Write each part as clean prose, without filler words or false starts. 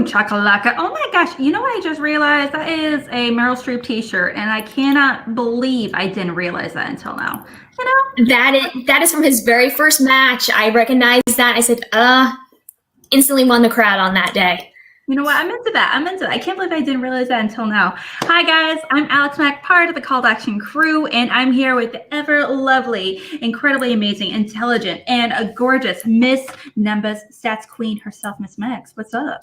Boom chakalaka. Oh my gosh, you know what I just realized? That is a Meryl Streep t-shirt, and I cannot believe I didn't realize that until now. That is from his very first match. I recognized that. I said, instantly won the crowd on that day. You know what? I'm into that. I can't believe I didn't realize that until now. Hi, guys. I'm Alex Mack, part of the Call to Action crew, and I'm here with the ever lovely, incredibly amazing, intelligent, and a gorgeous Miss Numbers Stats Queen herself, Miss Megs. What's up?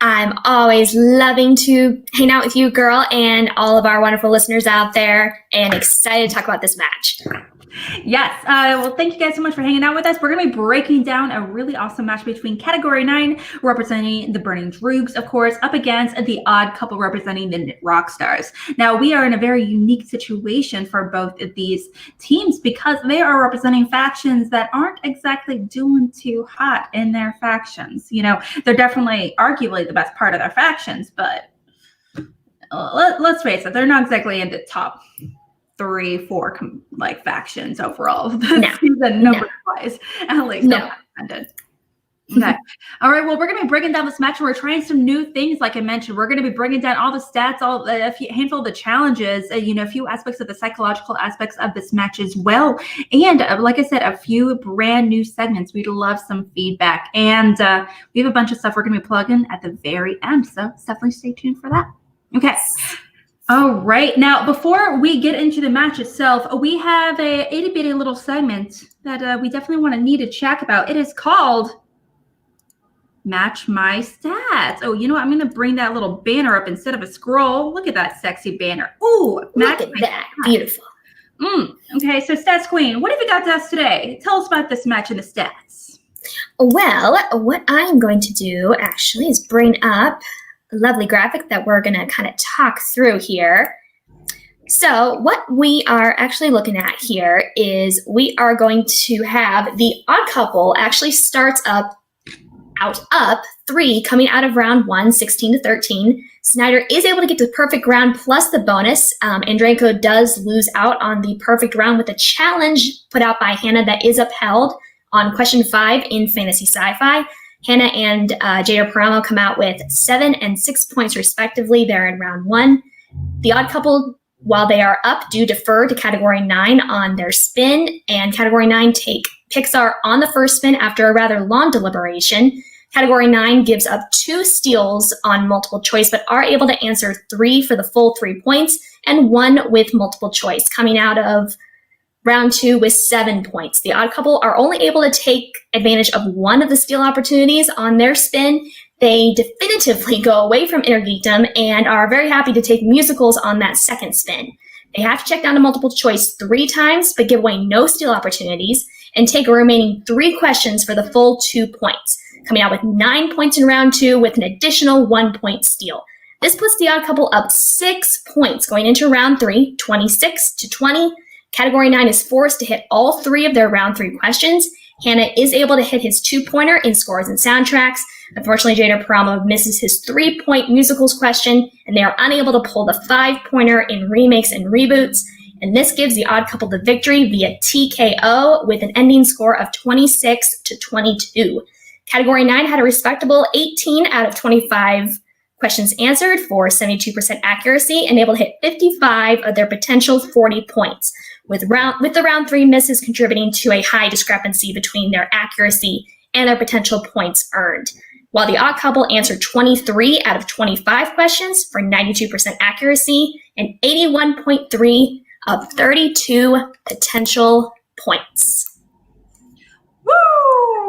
I'm always loving to hang out with you, girl, and all of our wonderful listeners out there, and excited to talk about this match. Yes. Well, thank you guys so much for hanging out with us. We're going to be breaking down a really awesome match between Category 9, representing the Burning Droogs, of course, up against the Odd Couple, representing the Rock Stars. Now, we are in a very unique situation for both of these teams because they are representing factions that aren't exactly doing too hot in their factions. You know, they're definitely arguably the best part of their factions, but let's face it, they're not exactly in the top 3, 4 like factions overall this season, number-wise, at least. No. Okay. All right. Well, we're going to be breaking down this match. We're trying some new things, like I mentioned. We're going to be bringing down all the stats, a handful of the challenges, a few aspects of the psychological aspects of this match as well. And like I said, a few brand new segments. We'd love some feedback. And we have a bunch of stuff we're going to be plugging at the very end. So definitely stay tuned for that. Okay. All right. Now, before we get into the match itself, we have a itty-bitty little segment that we definitely need to chat about. It is called Match My Stats. Oh, you know what? I'm going to bring that little banner up instead of a scroll. Look at that sexy banner. Ooh, look at that. Beautiful. Okay, so Stats Queen, what have you got to us today? Tell us about this match and the stats. Well, what I'm going to do, actually, is bring up lovely graphic that we're going to kind of talk through here. So what we are actually looking at here is we are going to have the Odd Couple actually starts up 3 coming out of round 1, 16-13. Snyder is able to get to the perfect round plus the bonus. Andrenko does lose out on the perfect round with a challenge put out by Hannah that is upheld on question 5 in Fantasy Sci-Fi. Hannah and Jada Paramo come out with 7 and 6 points respectively. They're in round 1. The Odd Couple, while they are up, do defer to Category 9 on their spin, and Category 9 take PIXAR on the first spin after a rather long deliberation. Category 9 gives up 2 steals on multiple choice, but are able to answer 3 for the full 3 points, and 1 with multiple choice, coming out of round 2 with 7 points. The Odd Couple are only able to take advantage of 1 of the steal opportunities on their spin. They definitively go away from Inner Geekdom and are very happy to take musicals on that second spin. They have to check down to multiple choice 3 times, but give away no steal opportunities, and take a remaining 3 questions for the full 2 points, coming out with 9 points in round 2 with an additional 1-point steal. This puts the Odd Couple up 6 points going into round 3, 26-20. Category 9 is forced to hit all 3 of their round 3 questions. Hannah is able to hit his 2-pointer in scores and soundtracks. Unfortunately, Jada Paramo misses his 3-point musicals question, and they are unable to pull the 5-pointer in remakes and reboots. And this gives the Odd Couple the victory via TKO with an ending score of 26-22. Category 9 had a respectable 18 out of 25 questions answered for 72% accuracy and able to hit 55 of their potential 40 points, with the round 3 misses contributing to a high discrepancy between their accuracy and their potential points earned. While the Odd Couple answered 23 out of 25 questions for 92% accuracy and 81.3 of 32 potential points. Woo!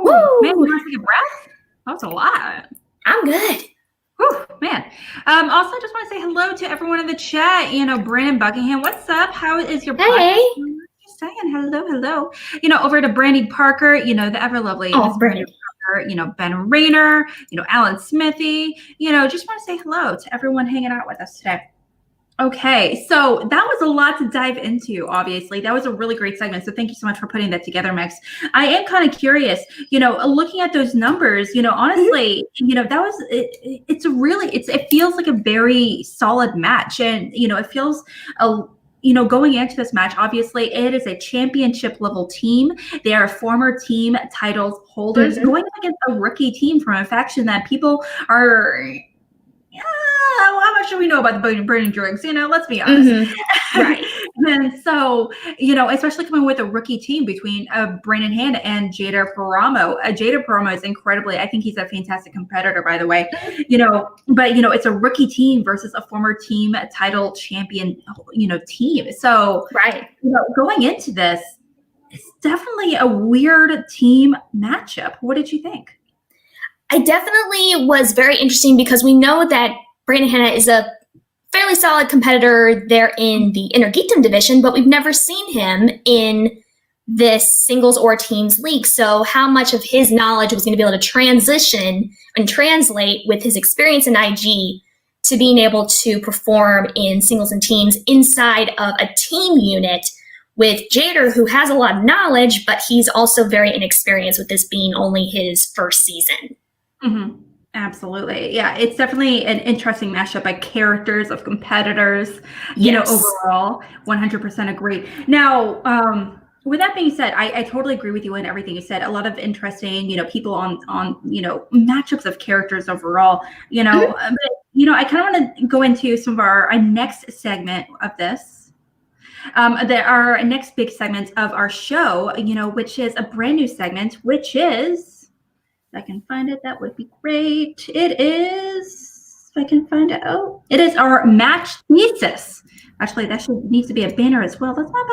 Woo! Man, you want to take a breath? That was a lot. I'm good. Whew, man. Also, I just want to say hello to everyone in the chat. Brandon Buckingham, what's up? How is your Hey. Just saying hello. Over to Brandy Parker, the ever lovely Brandy Parker, Ben Rayner, Alan Smithy, just want to say hello to everyone hanging out with us today. Okay, so that was a lot to dive into, obviously. That was a really great segment, so thank you so much for putting that together, Megs. I am kind of curious, looking at those numbers, honestly, that was, it feels like a very solid match, and, it feels going into this match, obviously it is a championship level team. They are former team titles holders going against a rookie team from a faction that people are, how much do we know about the Burning Druids? Let's be honest. Right. And so, especially coming with a rookie team between Brandon Hand and Jada Paramo. Jada Paramo is I think he's a fantastic competitor, by the way. But it's a rookie team versus a former team title champion, team. So, right. Going into this, it's definitely a weird team matchup. What did you think? I definitely was very interesting because we know that Brandon Hanna is a fairly solid competitor there in the Inner Geekdom division, but we've never seen him in this singles or teams league. So how much of his knowledge was going to be able to transition and translate with his experience in IG to being able to perform in singles and teams inside of a team unit with Jader, who has a lot of knowledge, but he's also very inexperienced with this being only his first season. Mm-hmm. Absolutely. Yeah, it's definitely an interesting mashup of characters, of competitors, overall, 100% agree. Now, with that being said, I totally agree with you in everything you said. A lot of interesting, people on matchups of characters overall, but, I kind of want to go into some of our next segment of this. There are next big segment of our show, which is a brand new segment, which is, if I can find it, that would be great. It is, if I can find it, it is our match thesis. Actually, that needs to be a banner as well. That's not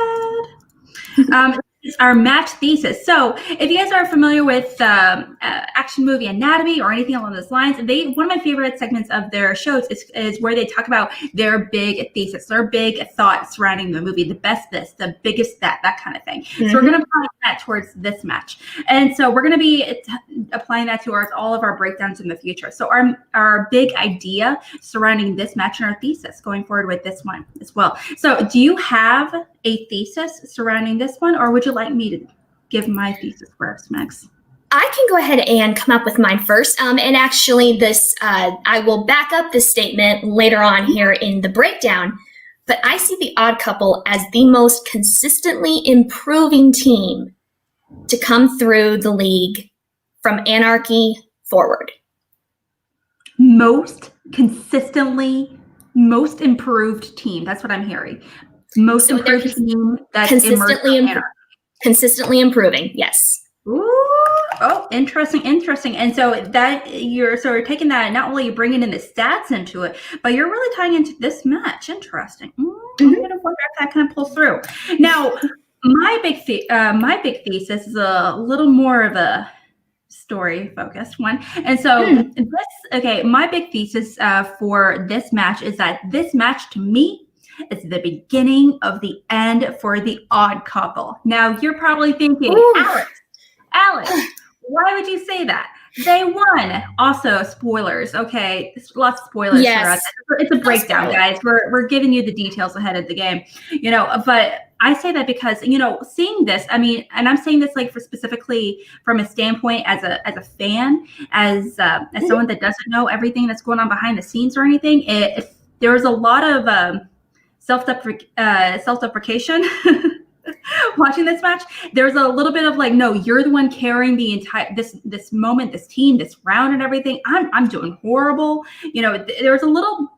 bad. It's our match thesis. So if you guys are familiar with Action Movie Anatomy or anything along those lines, one of my favorite segments of their shows is where they talk about their big thesis, their big thought surrounding the movie, the best this, the biggest that kind of thing. So we're going to apply that towards this match. And so we're going to be applying that towards all of our breakdowns in the future. So our big idea surrounding this match and our thesis going forward with this one as well. So do you have a thesis surrounding this one, or would you like me to give my thesis first, Megs? I can go ahead and come up with mine first. And actually I will back up this statement later on here in the breakdown, but I see the Odd Couple as the most consistently improving team to come through the league from Anarchy forward. Most consistently, most improved team. That's what I'm hearing. Most improved team that's consistently improving. Yes. Ooh. Oh, interesting. And so you're taking that, not only you're bringing in the stats into it, but you're really tying into this match. Interesting. I'm going to wonder if that kind of pulls through. Now, my big thesis is a little more of a story focused one. And so my big thesis for this match is that this match to me is the beginning of the end for the Odd Couple. Now you're probably thinking, Alex, why would you say that? They won. Also, spoilers. Okay, lots of spoilers. Yes. It's a breakdown, guys. We're giving you the details ahead of the game. But I say that because seeing this, and I'm saying this like specifically from a standpoint as a fan, as someone that doesn't know everything that's going on behind the scenes or anything. There's a lot of self-deprecation watching this match. There's a little bit of like, no, you're the one carrying the entire this moment, this team, this round, and everything. I'm doing horrible. There's a little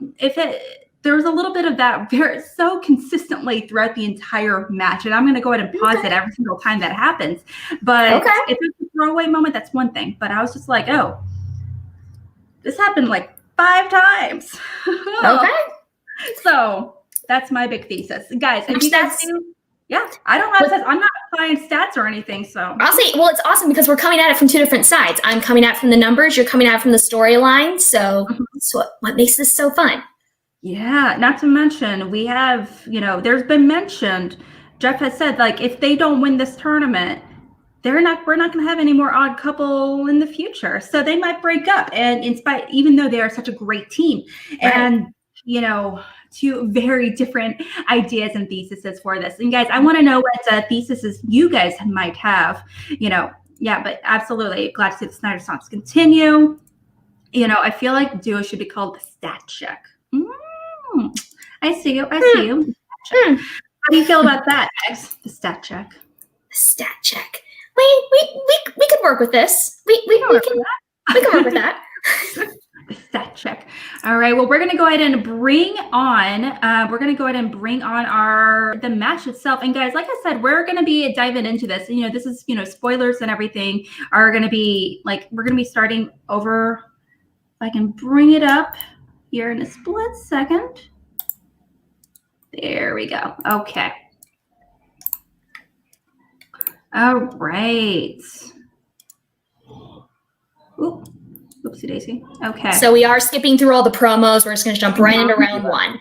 bit of that so consistently throughout the entire match, and I'm going to go ahead and pause it every single time that happens. But if it's a throwaway moment, that's one thing. But I was just like, oh, this happened like 5 times. Okay. So that's my big thesis, guys. If you guys I don't have I'm not applying stats or anything. So I'll say, well, it's awesome because we're coming at it from 2 different sides. I'm coming at it from the numbers. You're coming at it from the storyline. So that's what makes this so fun. Yeah. Not to mention, we have, there's been mentioned. Jeff has said, like, if they don't win this tournament, we're not going to have any more Odd Couple in the future. So they might break up, and even though they are such a great team, and 2 very different ideas and theses for this. And guys, I want to know what theses you guys might have, but absolutely glad to see the Snyder Songs continue. I feel like duo should be called the stat check. I see you. How do you feel about that, Megs? The stat check. Stat check. We could work with this. We can work with that. Stat check. All right. Well, we're gonna go ahead and bring on. The match itself. And guys, like I said, we're gonna be diving into this. This is spoilers and everything are gonna be we're gonna be starting over. If I can bring it up here in a split second. There we go. Okay. All right. Ooh. Oopsie daisy. Okay. So we are skipping through all the promos. We're just going to jump right into round one.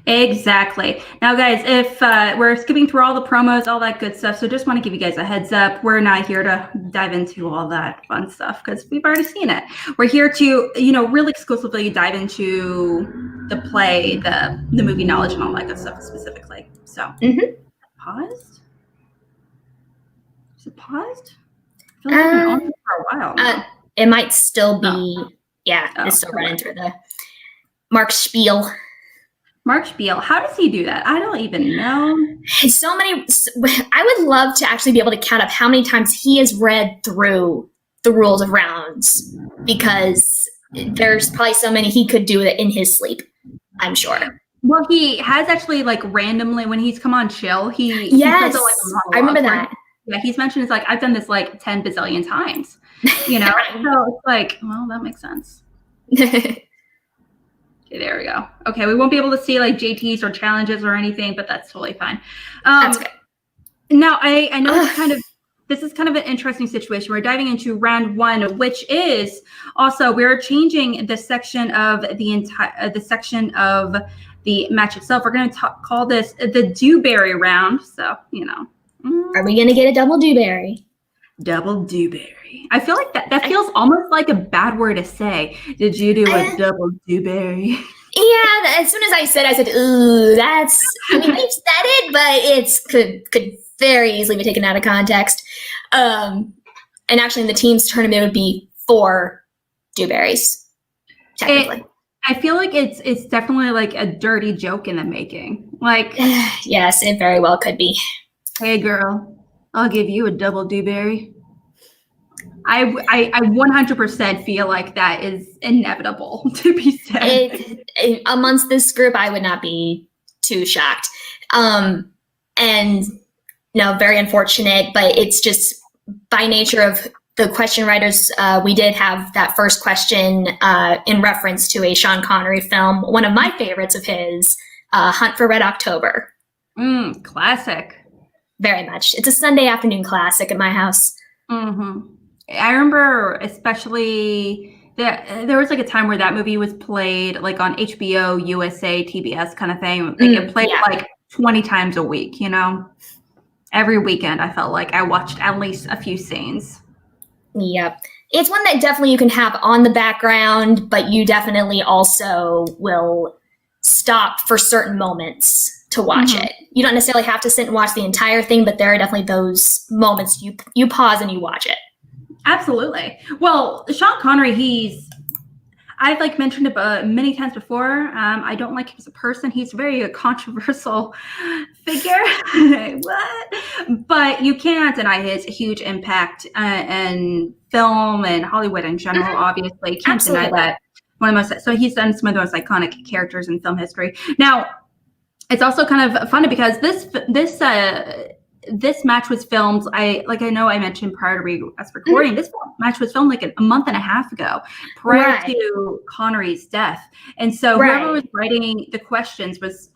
Exactly. Now, guys, if we're skipping through all the promos, all that good stuff, so just want to give you guys a heads up. We're not here to dive into all that fun stuff because we've already seen it. We're here to, really exclusively dive into the play, the movie knowledge and all that good stuff specifically. So, paused? Is it paused? I feel like I've been on it for a while now. It might still be, it's still running through the Mark Spiel. Mark Spiel, how does he do that? I don't even know. So many. I would love to actually be able to count up how many times he has read through the rules of rounds, because there's probably so many he could do it in his sleep, I'm sure. Well, he has actually randomly when he's come on Chill, he I remember that. Yeah, he's mentioned it's I've done this 10 bazillion times. So it's well, that makes sense. Okay, there we go. Okay, we won't be able to see JTs or challenges or anything, but that's totally fine. That's okay. Now I know this is kind of an interesting situation. We're diving into round one, which is also we're changing the section of the section of the match itself. We're going to call this the Dewberry round. So Are we going to get a double Dewberry? Double Dewberry. I feel like that feels almost like a bad word to say. Did you do a double Dewberry? Yeah, as soon as I said, ooh, that's, we've said it, but it could very easily be taken out of context. And actually in the team's tournament, it would be 4 Dewberries, technically. I feel like it's definitely a dirty joke in the making. Yes, it very well could be. Hey girl, I'll give you a double Dewberry. I 100% feel like that is inevitable to be said. Amongst this group, I would not be too shocked. And very unfortunate, but it's just by nature of the question writers. We did have that first question in reference to a Sean Connery film, one of my favorites of his, Hunt for Red October. Classic. Very much. It's a Sunday afternoon classic at my house. Mm-hmm. I remember especially there was a time where that movie was played on HBO, USA, TBS kind of thing. It played 20 times a week, Every weekend I felt like I watched at least a few scenes. Yep. It's one that definitely you can have on the background, but you definitely also will stop for certain moments to watch it. You don't necessarily have to sit and watch the entire thing, but there are definitely those moments you pause and you watch it. Absolutely. Well, Sean Connery, I've mentioned it many times before. I don't like him as a person. He's very a controversial figure. What? But you can't deny his huge impact in film and Hollywood in general. Obviously, you can't deny that. So he's done some of the most iconic characters in film history. Now, it's also kind of funny because this match was filmed. I know I mentioned prior to us recording. This match was filmed a month and a half ago, prior to Connery's death. And so whoever was writing the questions was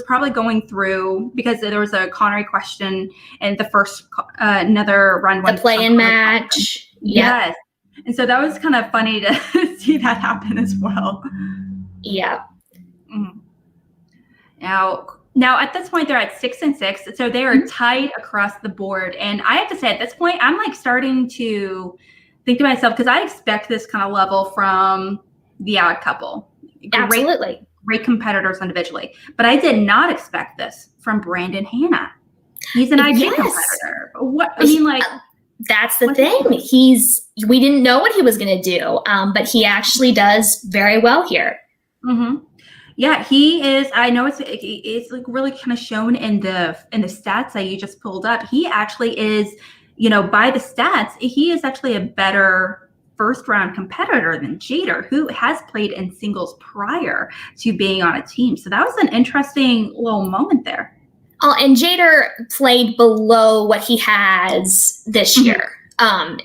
probably going through, because there was a Connery question in the first another run. The play-in match. Yes. And so that was kind of funny to see that happen as well. Yeah. Mm-hmm. Now, at this point, they're at 6-6, so they are tied across the board. And I have to say, at this point, I'm starting to think to myself, because I expect this kind of level from the Odd Couple. Absolutely. Great competitors individually. But I did not expect this from Brandon Hanna. He's an IG competitor. That's the thing. We didn't know what he was going to do, but he actually does very well here. Mm-hmm. Yeah, he is. I know it's like really kind of shown in the stats that you just pulled up. He actually is, by the stats, he is actually a better first round competitor than Jeter, who has played in singles prior to being on a team. So that was an interesting little moment there. Oh, and Jader played below what he has this year. I'll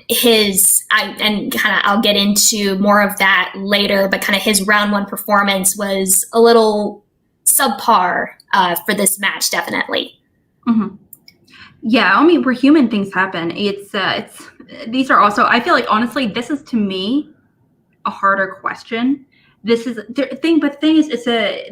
get into more of that later, but kind of his round one performance was a little subpar for this match, definitely. Mm-hmm. Yeah, I mean, we're human, things happen. These are also, I feel like, honestly, this is to me a harder question. This is the thing, but the thing is,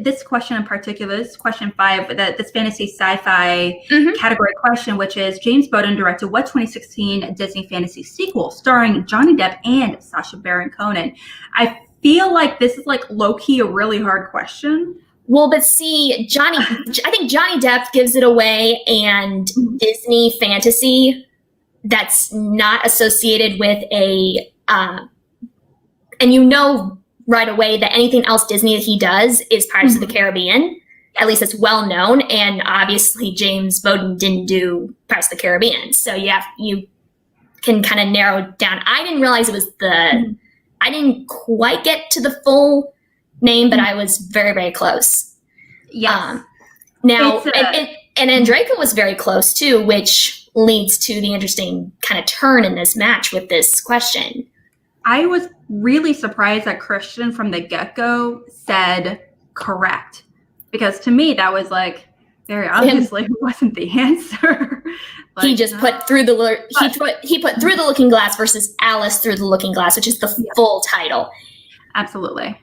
this question in particular, this question 5, this fantasy sci-fi category question, which is James Bowden directed what 2016 Disney fantasy sequel starring Johnny Depp and Sacha Baron Cohen? I feel like this is like low-key a really hard question. Well, but see, I think Johnny Depp gives it away, and Disney fantasy that's not associated with a, and right away that anything else Disney that he does is Pirates of the Caribbean. At least it's well known, and obviously James Bowden didn't do Pirates of the Caribbean, so you can kind of narrow down. I didn't realize it was I didn't quite get to the full name, but I was very, very close. Yeah. Now, and Andreyka was very close too, which leads to the interesting kind of turn in this match with this question. I was really surprised that Christian from the get-go said correct, because to me that was like very obviously wasn't the answer. He just put through he put Through the Looking Glass versus Alice Through the Looking Glass, which is the full title. Absolutely.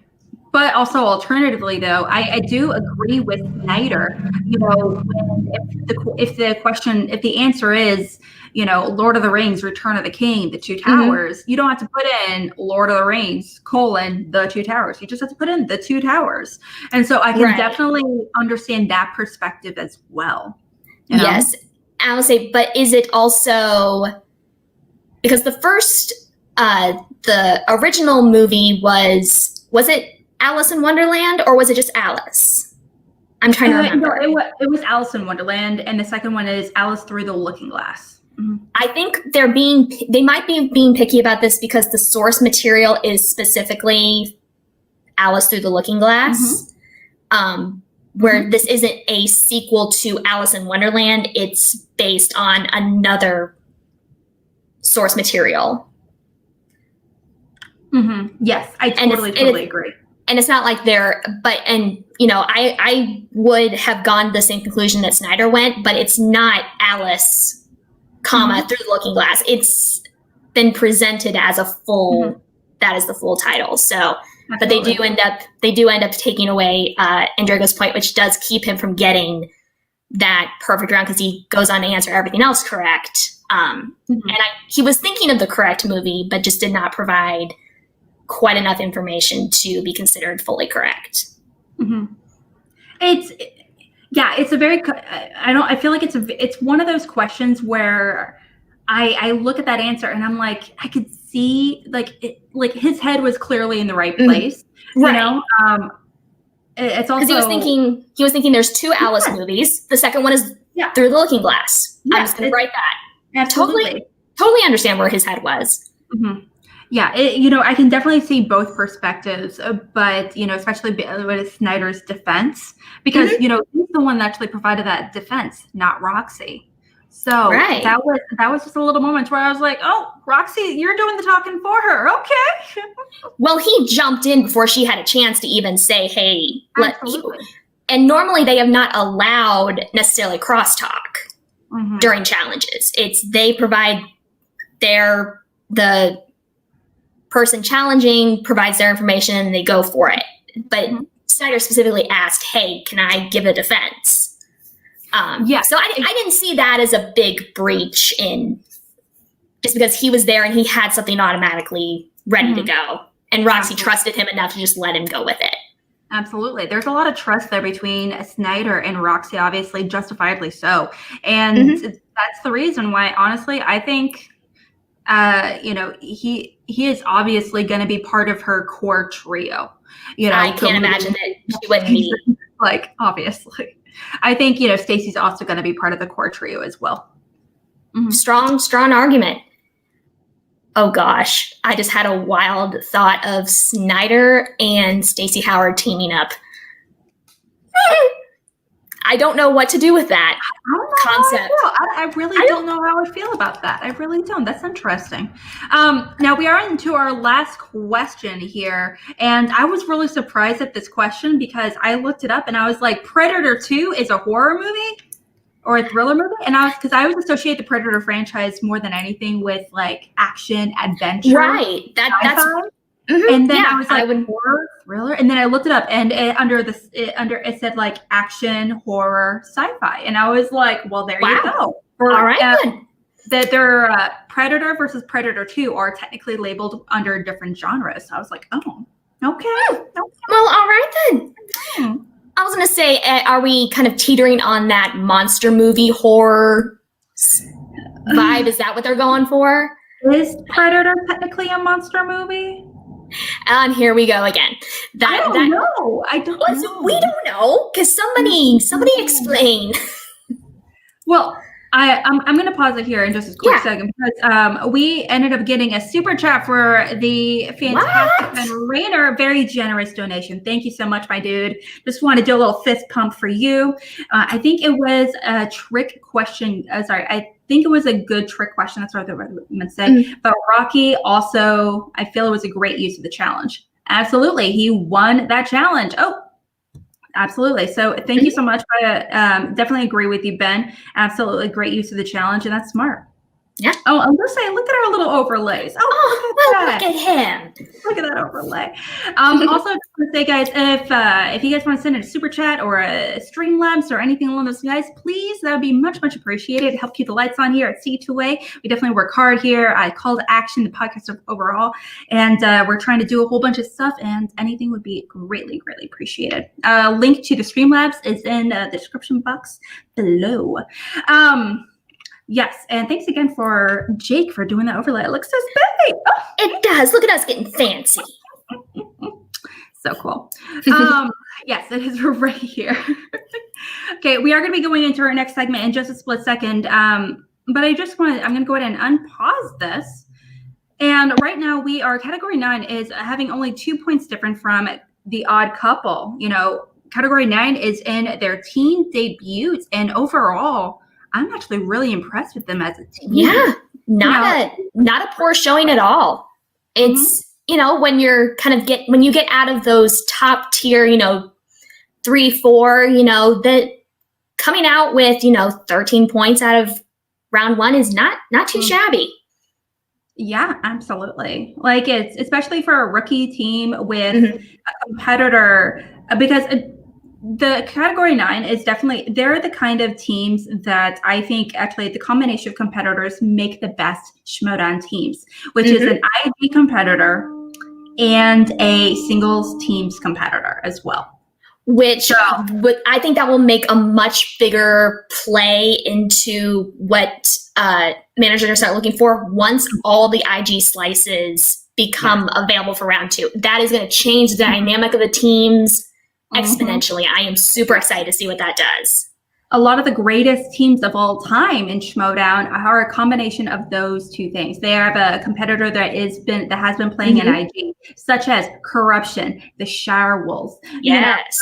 But also, alternatively, though, I do agree with Snyder. If the answer is, Lord of the Rings, Return of the King, The Two Towers, you don't have to put in Lord of the Rings, The Two Towers. You just have to put in The Two Towers. And so I can definitely understand that perspective as well. Yes. I would say, but is it also, because the first, the original movie was it Alice in Wonderland, or was it just Alice? I'm trying to remember. No, it was Alice in Wonderland, and the second one is Alice Through the Looking Glass. I think they might be being picky about this because the source material is specifically Alice Through the Looking Glass, where this isn't a sequel to Alice in Wonderland. It's based on another source material. Yes, I totally agree. And it's not like I would have gone to the same conclusion that Snyder went, but it's not Alice, Through the Looking Glass. It's been presented as a full, that is the full title. So, but they do end up taking away Andreyka's point, which does keep him from getting that perfect round because he goes on to answer everything else correct. And he was thinking of the correct movie, but just did not provide quite enough information to be considered fully correct. It's a very, I feel like it's one of those questions where I look at that answer and I'm like, I could see like his head was clearly in the right place. Right. It's also because he was thinking there's two Alice movies. The second one is Through the Looking Glass. I'm just going to write that. Absolutely. Totally understand where his head was. Yeah, I can definitely see both perspectives, but, especially with Snyder's defense, because, he's the one that actually provided that defense, not Roxy. So that was just a little moment where I was like, oh, Roxy, you're doing the talking for her. Okay. Well, he jumped in before she had a chance to even say, hey, Absolutely. And normally they have not allowed necessarily crosstalk during challenges. They provide the person challenging provides their information and they go for it. But Snyder specifically asked, hey, can I give a defense? So I didn't see that as a big breach just because he was there and he had something automatically ready to go. And Roxy trusted him enough to just let him go with it. Absolutely. There's a lot of trust there between Snyder and Roxy, obviously, justifiably so. And that's the reason why, honestly, I think, he is obviously going to be part of her core trio. You know, I can't imagine that she wouldn't be. Like, obviously. I think, you know, Stacy's also going to be part of the core trio as well. Mm-hmm. Strong argument. Oh gosh, I just had a wild thought of Snyder and Stacey Howard teaming up. I don't know what to do with that concept. I really don't know how I feel about that. I really don't. That's interesting. Now we are into our last question here, and I was really surprised at this question because I looked it up and I was like, Predator 2 is a horror movie or a thriller movie, and because I always associate the Predator franchise more than anything with like action, adventure, right? That's. Mm-hmm. And then I was like, horror, thriller, and then I looked it up, and it said like action, horror, sci-fi, and I was like, well, there you go. All right, then. That their Predator versus Predator 2 are technically labeled under different genres. So I was like, oh, okay. Well, all right then. I was gonna say, are we kind of teetering on that monster movie horror vibe? Is that what they're going for? Is Predator technically a monster movie? And here we go again. I don't know. We don't know because somebody explain. Well, I'm going to pause it here in just a quick second because we ended up getting a super chat for the fantastic Ben Rayner, very generous donation. Thank you so much, my dude. Just want to do a little fist pump for you. I think it was a trick question. I think it was a good trick question. That's what I meant to say. Mm-hmm. But Rocky also, I feel it was a great use of the challenge. Absolutely. He won that challenge. Oh, absolutely. So thank you so much. I definitely agree with you, Ben. Absolutely great use of the challenge. And that's smart. Yeah. Oh, I'm going to say, look at our little overlays. Look at him. Look at that overlay. Also, just want to say, guys, if you guys want to send in a super chat or a Streamlabs or anything along those guys, please, that would be much, much appreciated. Help keep the lights on here at C2A. We definitely work hard here. I call to action the podcast overall, and we're trying to do a whole bunch of stuff, and anything would be greatly, greatly appreciated. Link to the Streamlabs is in the description box below. Yes, and thanks again for Jake for doing that overlay. It looks so spiffy. Oh. It does. Look at us getting fancy. So cool. Yes, it is right here. Okay, we are going to be going into our next segment in just a split second. But I'm going to go ahead and unpause this. And right now category 9 is having only 2 points different from the odd couple. You know, category 9 is in their teen debuts, and overall, I'm actually really impressed with them as a team. Yeah, not a poor showing at all. It's when you're when you get out of those top tier, 3, 4, that coming out with 13 points out of round 1 is not too shabby. Yeah, absolutely. Like it's especially for a rookie team with a competitor because. The category 9 is they're the kind of teams that I think actually the combination of competitors make the best Schmodown teams, which is an ID competitor and a singles teams competitor as well. Which I think that will make a much bigger play into what managers are going to start looking for once all the IG slices become available for round 2. That is going to change the dynamic of the teams exponentially. I am super excited to see what that does. A lot of the greatest teams of all time in Schmodown are a combination of those two things. They have a competitor that has been playing in IG, such as Corruption, the Shire Wolves. Yes.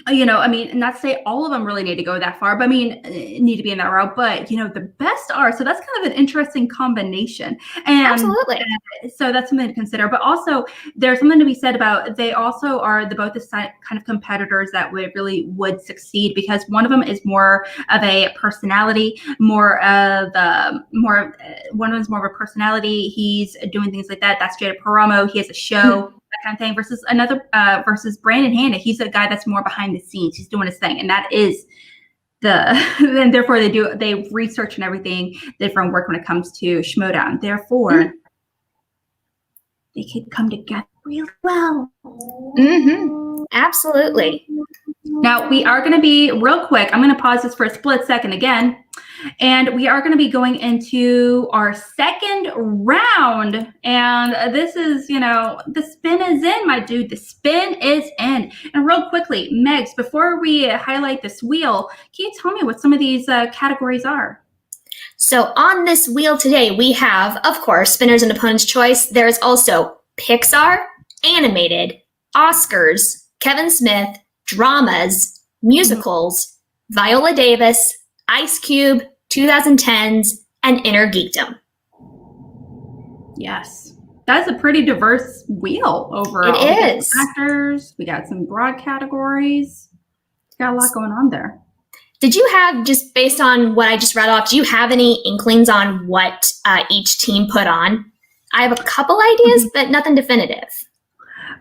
I mean, not to say all of them really need to go that far, but I mean, need to be in that route. But, the best are. So that's kind of an interesting combination. And absolutely. So that's something to consider. But also, there's something to be said about they also are both the kind of competitors that would succeed because one of them is more of a personality, one of them is more of a personality. He's doing things like that. That's Jada Paramo. He has a show. That kind of thing versus Brandon Hanna. He's a guy that's more behind the scenes. He's doing his thing, and that is and therefore they research and everything different work when it comes to Schmodown. Therefore, they could come together really well. Absolutely. Now, we are going to be real quick. I'm going to pause this for a split second again. And we are going to be going into our second round. And this is, the spin is in, my dude. The spin is in. And real quickly, Megs, before we highlight this wheel, can you tell me what some of these categories are? So on this wheel today, we have, of course, Spinner's and Opponent's Choice. There's also Pixar, Animated, Oscars, Kevin Smith, Dramas, Musicals, Viola Davis, Ice Cube, 2010s, and Inner Geekdom. Yes. That's a pretty diverse wheel overall. It is. We got actors, we got some broad categories. Got a lot going on there. Did you have, just based on what I just read off, do you have any inklings on what each team put on? I have a couple ideas, but nothing definitive.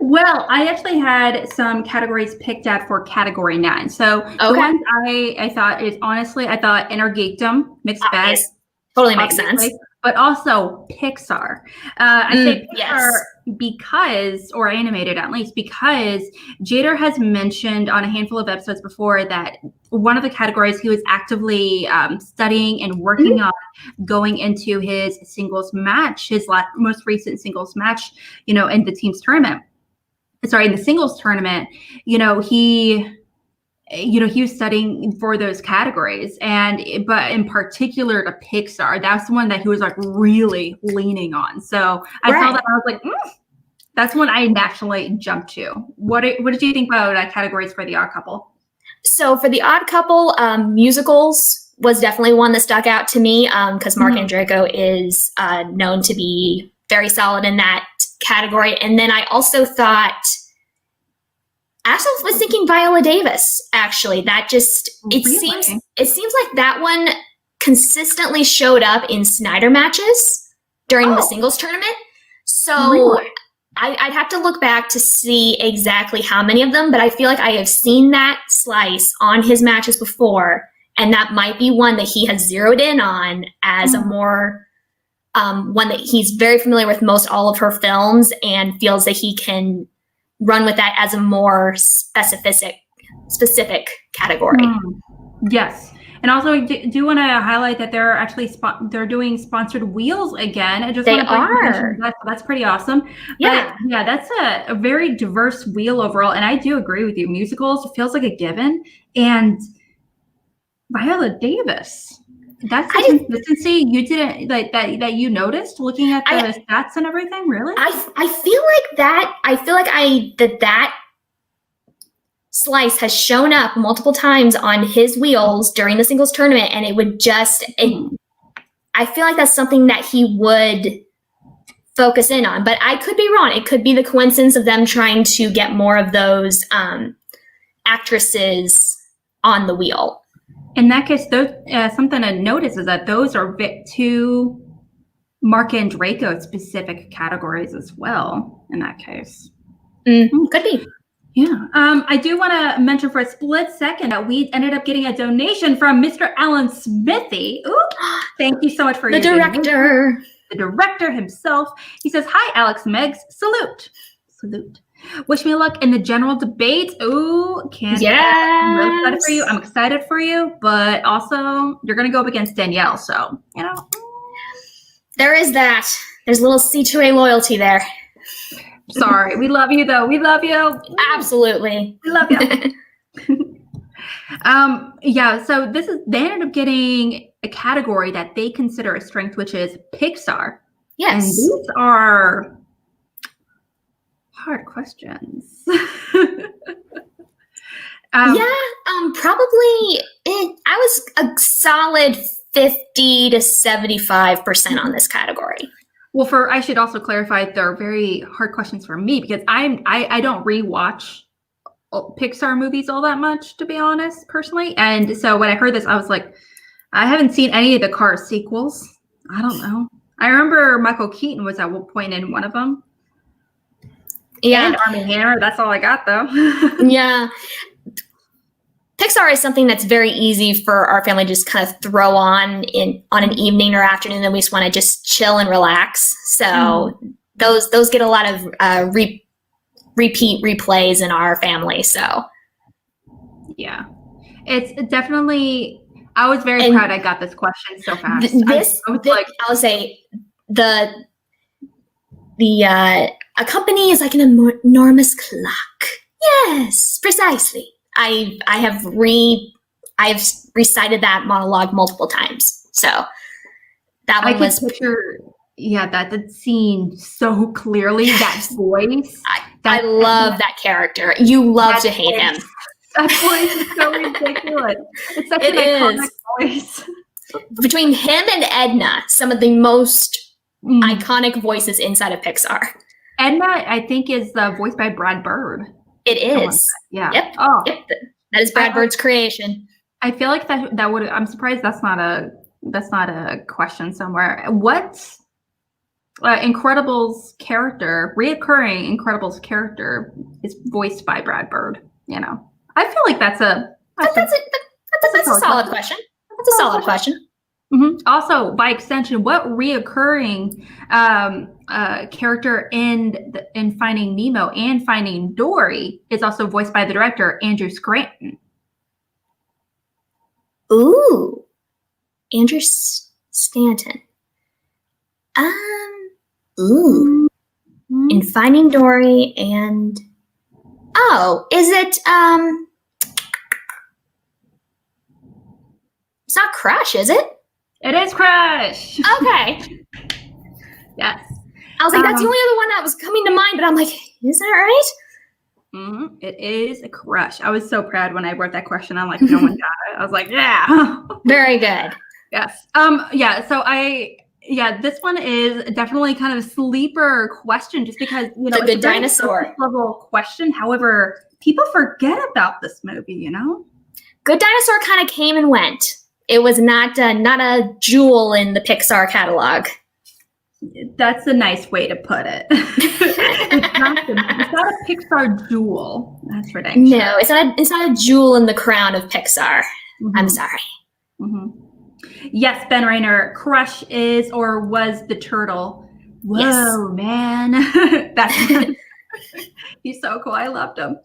Well, I actually had some categories picked out for category 9. So the ones I thought is, honestly, I thought Inner Geekdom, mixed bag. Totally makes sense. But also Pixar. I say Pixar yes. because, or Animated at least, because Jader has mentioned on a handful of episodes before that one of the categories he was actively studying and working on going into his singles match, his most recent singles match, in the team's tournament. Sorry, in the singles tournament, he was studying for those categories, but in particular to Pixar, that's the one that he was like really leaning on. So I saw that, I was like, that's one I naturally jumped to. What did you think about categories for the Odd Couple? So for the Odd Couple, musicals was definitely one that stuck out to me because Mark Andreyko is known to be very solid in that category. And then I also was thinking Viola Davis, actually. That just, it seems like that one consistently showed up in Snyder matches during the singles tournament. So I'd have to look back to see exactly how many of them, but I feel like I have seen that slice on his matches before, and that might be one that he has zeroed in on as a more one that he's very familiar with most all of her films and feels that he can run with that as a more specific category. Yes. And also, I do want to highlight that they're actually they're doing sponsored wheels again. That's pretty awesome. Yeah. But yeah, that's a very diverse wheel overall. And I do agree with you. Musicals feels like a given. And Viola Davis, that's the consistency you didn't that you noticed looking at the stats and everything. Really, I feel like that slice has shown up multiple times on his wheels during the singles tournament, and it would just. I feel like that's something that he would focus in on, but I could be wrong. It could be the coincidence of them trying to get more of those actresses on the wheel. In that case, those something to notice is that those are two Mark Andreyko specific categories as well. In that case, could be. Yeah. I do want to mention for a split second that we ended up getting a donation from Mr. Alan Smithy. Ooh, thank you so much for the director. The director himself. He says, "Hi, Alex, Megs. Salute. Wish me luck in the general debate." Ooh, I'm really excited for you. I'm excited for you, but also you're going to go up against Danielle. So, there is that. There's a little C2A loyalty there. Sorry. We love you, though. We love you. Absolutely. We love you. Yeah, so they ended up getting a category that they consider a strength, which is Pixar. Yes. And these are hard questions. Probably I was a solid 50 to 75% on this category. Well, I should also clarify, they're very hard questions for me because I don't rewatch Pixar movies all that much, to be honest, personally. And so when I heard this, I was like, I haven't seen any of the Cars sequels. I don't know. I remember Michael Keaton was at one point in one of them. Yeah. And Armie Hammer. That's all I got, though. Yeah. Pixar is something that's very easy for our family to just kind of throw on an evening or afternoon, and we just want to just chill and relax. So those get a lot of replays in our family. So Yeah, it's definitely. I was very proud I got this question so fast. I'll say a company is like an enormous clock. Yes, precisely. I've recited that monologue multiple times. So that one was picture. Yeah, that scene so clearly. That voice. I love that character. You love to hate him. That voice is so ridiculous. It's such an iconic voice. Between him and Edna, some of the most iconic voices inside of Pixar. Edna, I think, is voiced by Brad Bird. It is. Yeah. Yep. Oh, yep. That is Brad Bird's creation. I feel like that would. I'm surprised that's not a question somewhere. What Incredibles character, reoccurring Incredibles character, is voiced by Brad Bird? You know, I feel like that's a solid question. That's a solid question. Mm-hmm. Also, by extension, what reoccurring character in Finding Nemo and Finding Dory is also voiced by the director Andrew Scranton? Ooh, Andrew Stanton. Ooh, in Finding Dory and is it It's not Crush, is it? It is Crush. Okay. Yes. I was like, that's the only other one that was coming to mind, but I'm like, is that right? Mm-hmm. It is a Crush. I was so proud when I wrote that question. I'm like, no one got it. I was like, yeah. Very good. Yes. Yeah. So this one is definitely kind of a sleeper question, just because it's a good dinosaur level question. However, people forget about this movie. Good Dinosaur kind of came and went. It was not a jewel in the Pixar catalog. That's a nice way to put it. It's not a Pixar jewel. That's for dang sure. No, it's not a jewel in the crown of Pixar. Mm-hmm. I'm sorry. Mm-hmm. Yes, Ben Reiner, Crush is or was the turtle. Whoa, yes. Man. That's he's so cool. I loved him.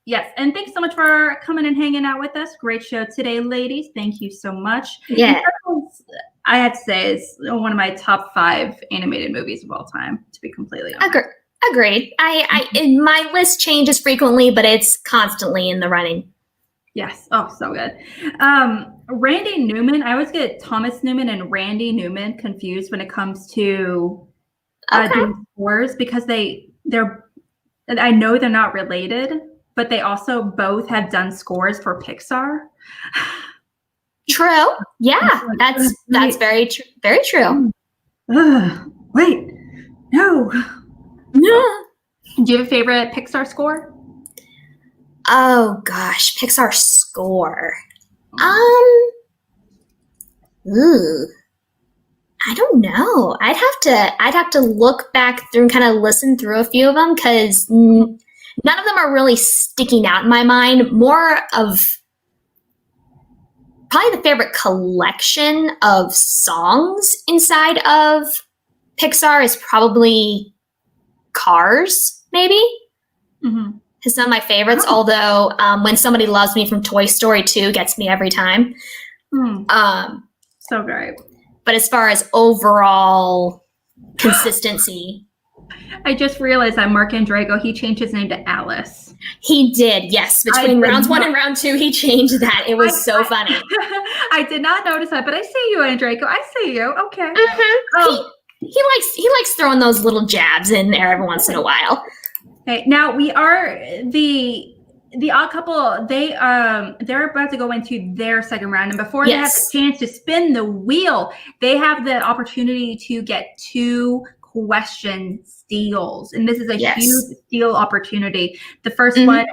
Yes, and thanks so much for coming and hanging out with us. Great show today, ladies. Thank you so much. Yeah. I have to say, it's one of my top 5 animated movies of all time, to be completely honest. Agreed. My list changes frequently, but it's constantly in the running. Yes. Oh, so good. Randy Newman. I always get Thomas Newman and Randy Newman confused when it comes to doing scores, because they're. I know they're not related, but they also both have done scores for Pixar. True. Yeah, that's very true. Very true. Wait, no. No. Do you have a favorite Pixar score? Oh gosh, Pixar score. I don't know. I'd have to look back through and kind of listen through a few of them, because none of them are really sticking out in my mind. More of probably the favorite collection of songs inside of Pixar is probably Cars, maybe. Mm-hmm. It's some of my favorites, although When Somebody Loves Me from Toy Story 2 gets me every time. So great. But as far as overall consistency. I just realized that Mark Andrego, he changed his name to Alice. He did, yes. Between rounds 1 and round 2, he changed that. It was so funny. I did not notice that, but I see you, Andrego. I see you. Okay. Mm-hmm. He likes throwing those little jabs in there every once in a while. Okay, now we are the Odd Couple. They're about to go into their second round, and before they have the chance to spin the wheel, they have the opportunity to get 2 question steals, and this is a huge steal opportunity. The first one,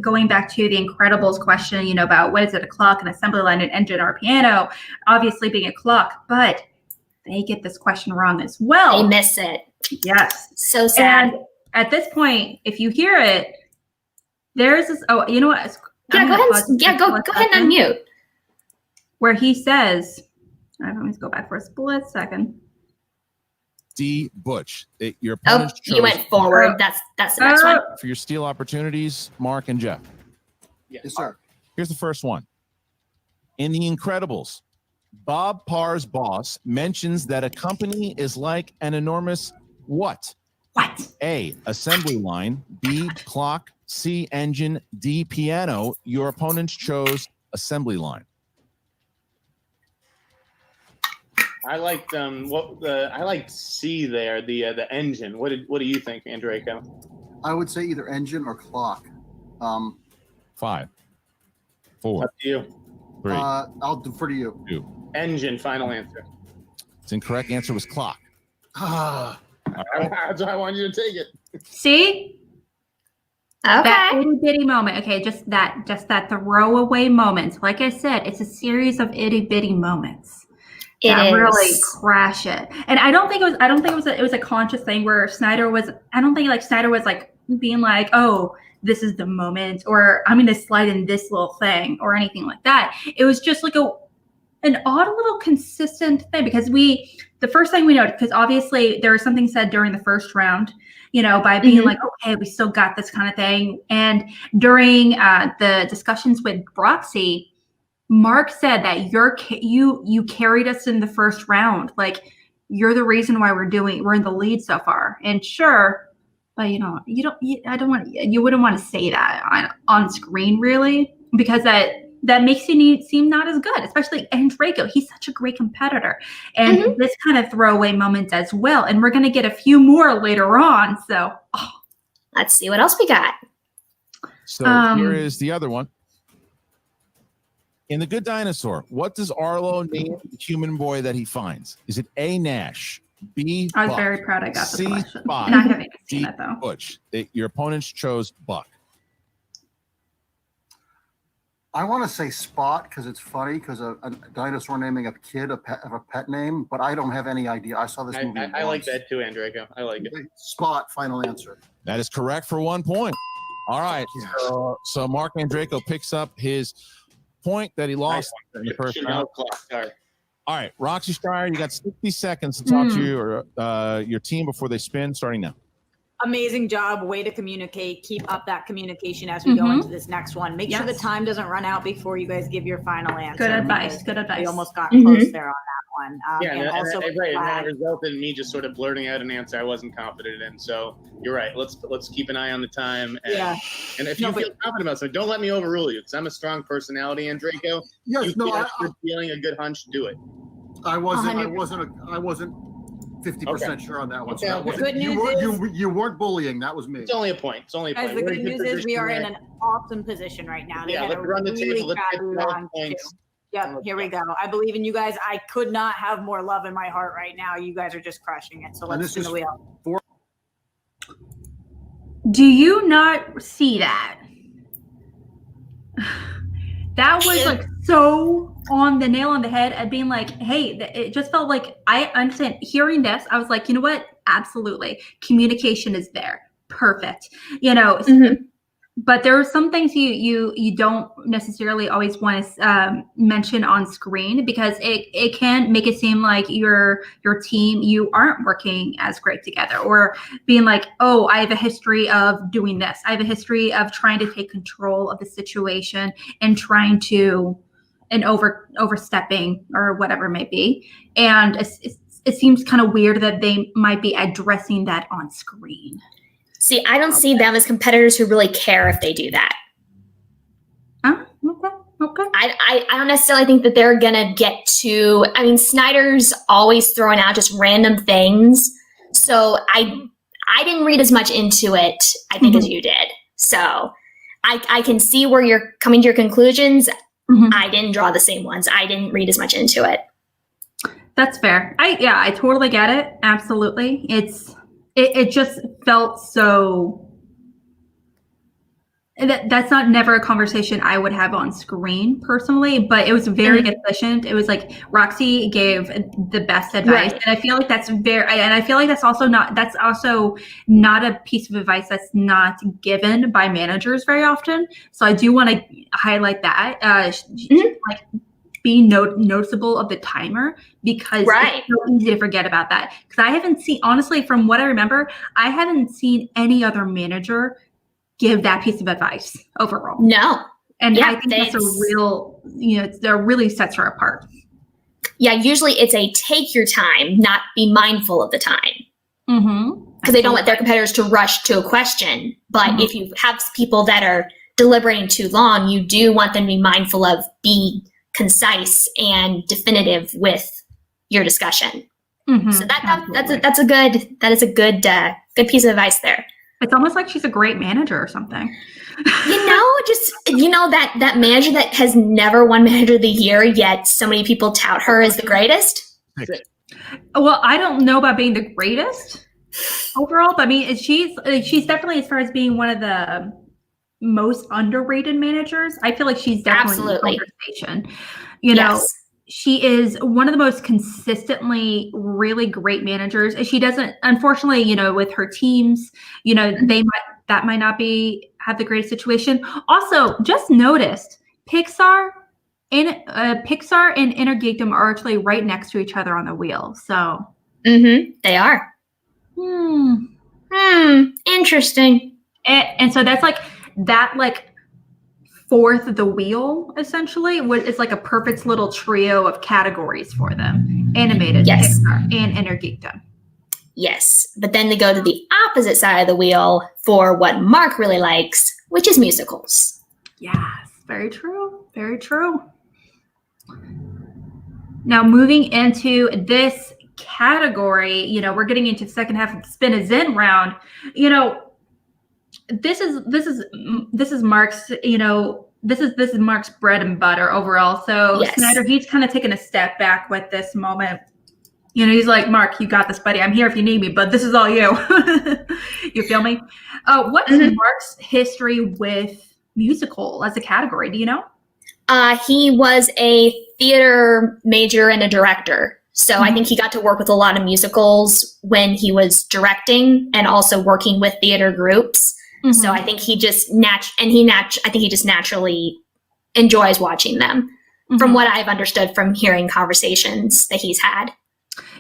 going back to the Incredibles question, about what is it, a clock, an assembly line, an engine, or a piano? Obviously, being a clock, but they get this question wrong as well. They miss it. Yes, so sad. And at this point, if you hear it, there's this. Oh, you know what? Go ahead and unmute. Where he says, "Let me go back for a split second." D, Butch. Your opponents chose you went forward. That's the next one. for your steal opportunities, Mark and Jeff. Yes, sir. Here's the first one. In The Incredibles, Bob Parr's boss mentions that a company is like an enormous what? What? A, assembly line. B, clock. C, engine. D, piano. Your opponents chose assembly line. I liked I liked C there, the engine. What do you think, Andrejko? I would say either engine or clock. 5, 4, Up to you. 3, I'll defer to you. 2. Engine, final answer. Its incorrect answer was clock. That's why I wanted you to take it. See? That itty bitty moment. Okay, just that throwaway moment. Like I said, it's a series of itty bitty moments. That really crash it. And I don't think it was a conscious thing where Snyder was like being like, oh, this is the moment, or I'm gonna slide in this little thing or anything like that. It was just like an odd little consistent thing, because the first thing we noticed, because obviously there was something said during the first round, by being like, okay, we still got this kind of thing. And during the discussions with Broxy, Mark said that you carried us in the first round. Like, you're the reason why we're in the lead so far. And sure, but you wouldn't want to say that on screen, really, because that makes you seem not as good, especially Andrejko. He's such a great competitor. And this kind of throwaway moment as well. And we're going to get a few more later on. So let's see what else we got. So here is the other one. In The Good Dinosaur, what does Arlo name the human boy that he finds? Is it A, Nash, B, I was Buck, very proud I got this C, question. Spot, And I haven't seen D, it, though. Butch? Your opponents chose Buck. I want to say Spot because it's funny, because a dinosaur naming a kid a pet name, but I don't have any idea. I saw this movie. I like that too, Andrejko. I like it. Spot, final answer. That is correct for 1 point. All right. So Mark Andrejko picks up his point that he lost in the first round. Sorry. All right, Roxy Stryer, you got 60 seconds to talk to your team before they spin, starting now. Amazing job. Way to communicate. Keep up that communication as we go into this next one. Make sure the time doesn't run out before you guys give your final answer. Good advice. Good advice. We almost got close there on that one. And that resulted in me just sort of blurting out an answer I wasn't confident in. So you're right. Let's keep an eye on the time. And if you feel confident about something, don't let me overrule you, because I'm a strong personality, Andrejko. Yes, you're feeling a good hunch. Do it. I wasn't 50% sure on that one. So the good news is you weren't bullying. That was me. It's only a point. Guys, the good news is we are in an awesome position right now. Let's run the table. Let's get 12 points. Yep, here we go. I believe in you guys. I could not have more love in my heart right now. You guys are just crushing it. So let's spin the wheel. Do you not see that? That was like so on the nail on the head at being like, hey, it just felt like, I understand hearing this. I was like, you know what? Absolutely. Communication is there. Perfect. But there are some things you don't necessarily always want to mention on screen, because it can make it seem like your team, you aren't working as great together, or being like, oh, I have a history of doing this. I have a history of trying to take control of the situation and trying to, and overstepping or whatever it may be. And it seems kind of weird that they might be addressing that on screen. See, I don't see them as competitors who really care if they do that. Okay. I don't necessarily think that they're going to get to, I mean, Snyder's always throwing out just random things. So I didn't read as much into it, I think, as you did. So I can see where you're coming to your conclusions. I didn't draw the same ones. I didn't read as much into it. That's fair. I totally get it. Absolutely. It just felt so, that's not never a conversation I would have on screen personally, but it was very efficient. It was like Roxy gave the best advice. And I feel like that's also not a piece of advice that's not given by managers very often. So I do want to highlight that, like be noticeable of the timer, because it's so easy to forget about that. Because I haven't seen, honestly, from what I remember, I haven't seen any other manager give that piece of advice overall. No. And I think that's a real, that really sets her apart. Yeah, usually it's a take your time, not be mindful of the time. Because they don't want their competitors to rush to a question. But if you have people that are deliberating too long, you do want them to be mindful of being concise and definitive with your discussion. So that's a good piece of advice there. It's almost like she's a great manager or something. That manager that has never won Manager of the Year, yet so many people tout her as the greatest. Well, I don't know about being the greatest overall, but I mean, she's definitely, as far as being one of the most underrated managers, I feel like she's definitely in the conversation. She is one of the most consistently really great managers. She doesn't, unfortunately, with her teams, that might not have the greatest situation. Also, just noticed PIXAR and Inner Geekdom are actually right next to each other on the wheel. So they are. Interesting. And so that's like fourth of the wheel, essentially. It's like a perfect little trio of categories for them: animated, PIXAR, and Inner Geekdom. Yes, but then they go to the opposite side of the wheel for what Mark really likes, which is musicals. Yes, very true. Very true. Now, moving into this category, we're getting into the second half of the Spin a Zen round. This is Mark's, this is Mark's bread and butter overall. So Snyder, he's kind of taking a step back with this moment. He's like, Mark, you got this, buddy. I'm here if you need me, but this is all you. You feel me? What's Mark's history with musical as a category? Do you know? He was a theater major and a director. So I think he got to work with a lot of musicals when he was directing and also working with theater groups. So I think he just naturally enjoys watching them, from what I've understood from hearing conversations that he's had.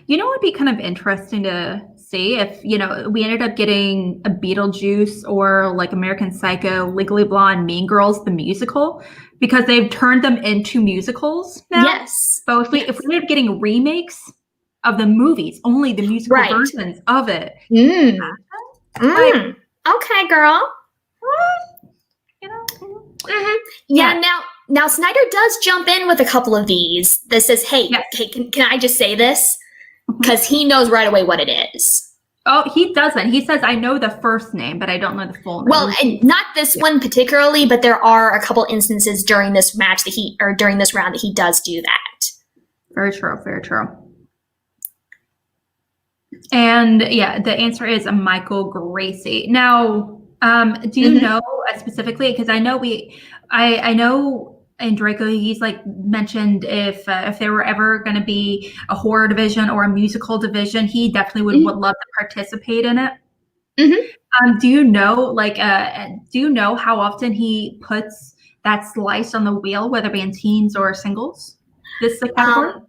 It would be kind of interesting to see if, we ended up getting a Beetlejuice or like American Psycho, Legally Blonde, Mean Girls, the musical, because they've turned them into musicals now. Yes. So if we ended up getting remakes of the movies, only the musical versions of it. Okay, girl. Now Snyder does jump in with a couple of these that says, hey, can I just say this? Because he knows right away what it is. Oh, he doesn't. He says, I know the first name, but I don't know the full name. Well, and not this one particularly, but there are a couple instances during this match during this round that he does do that. Very true. Very true. And the answer is Michael Gracie. Now, do you know specifically? Because I know I know in Draco, he's like mentioned if there were ever going to be a horror division or a musical division, he definitely would love to participate in it. Do you know how often he puts that slice on the wheel, whether it be in teams or singles? This category?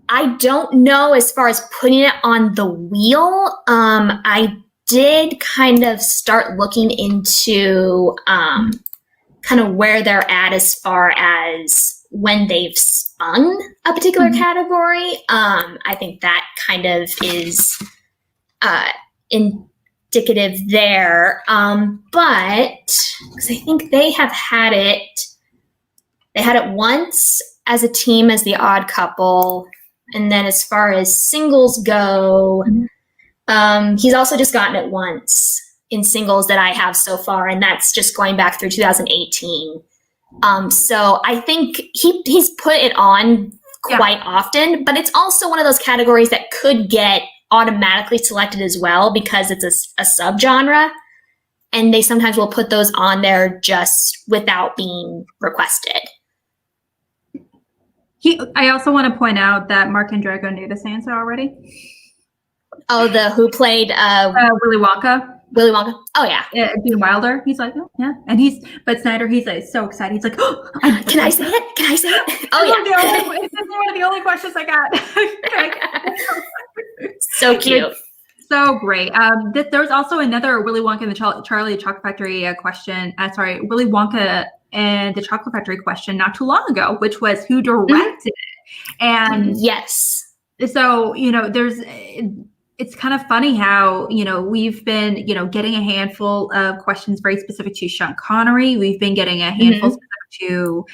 I don't know as far as putting it on the wheel. I did kind of start looking into kind of where they're at as far as when they've spun a particular category. I think that kind of is indicative there. But because I think they have had it, once as a team as the Odd Couple. And then as far as singles go, he's also just gotten it once in singles that I have so far, and that's just going back through 2018. So I think he's put it on quite often, but it's also one of those categories that could get automatically selected as well because it's a subgenre, and they sometimes will put those on there just without being requested. I also want to point out that Mark and Drago knew this answer already. Oh, who played Willy Wonka? Willy Wonka. Oh yeah. Gene Wilder. He's like, oh, yeah. And but Snyder, he's like so excited. He's like, oh, can I say it? Can I say it? Oh yeah. This is one of the only questions I got. So cute. So great. There's also another Willy Wonka and the Charlie and the Chocolate Factory question. Willy Wonka and the Chocolate Factory question not too long ago, which was who directed it. And yes. So, it's kind of funny how, we've been, getting a handful of questions very specific to Sean Connery. We've been getting a handful specific to,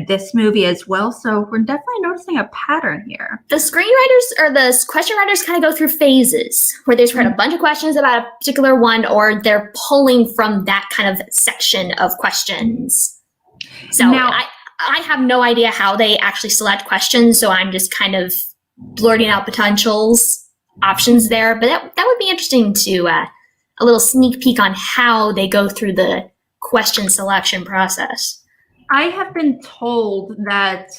this movie as well. So we're definitely noticing a pattern here. The screenwriters or the question writers kind of go through phases where they've heard a bunch of questions about a particular one, or they're pulling from that kind of section of questions. So now, I have no idea how they actually select questions. So I'm just kind of blurting out potentials, options there. But that would be interesting to a little sneak peek on how they go through the question selection process. I have been told that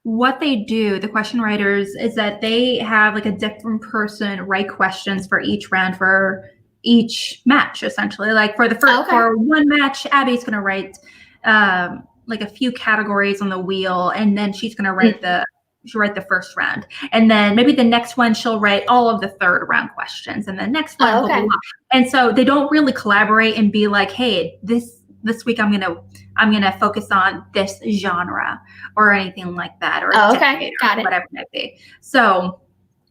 what they do, the question writers, is that they have like a different person write questions for each round for each match, essentially. Like for the first, for one match, Abby's going to write like a few categories on the wheel, and then she's going to write she'll write the first round. And then maybe the next one, she'll write all of the third round questions, and the next one, blah, blah, blah. And so they don't really collaborate and be like, hey, this week I'm gonna focus on this genre or anything like that, or decade, or whatever it might be. So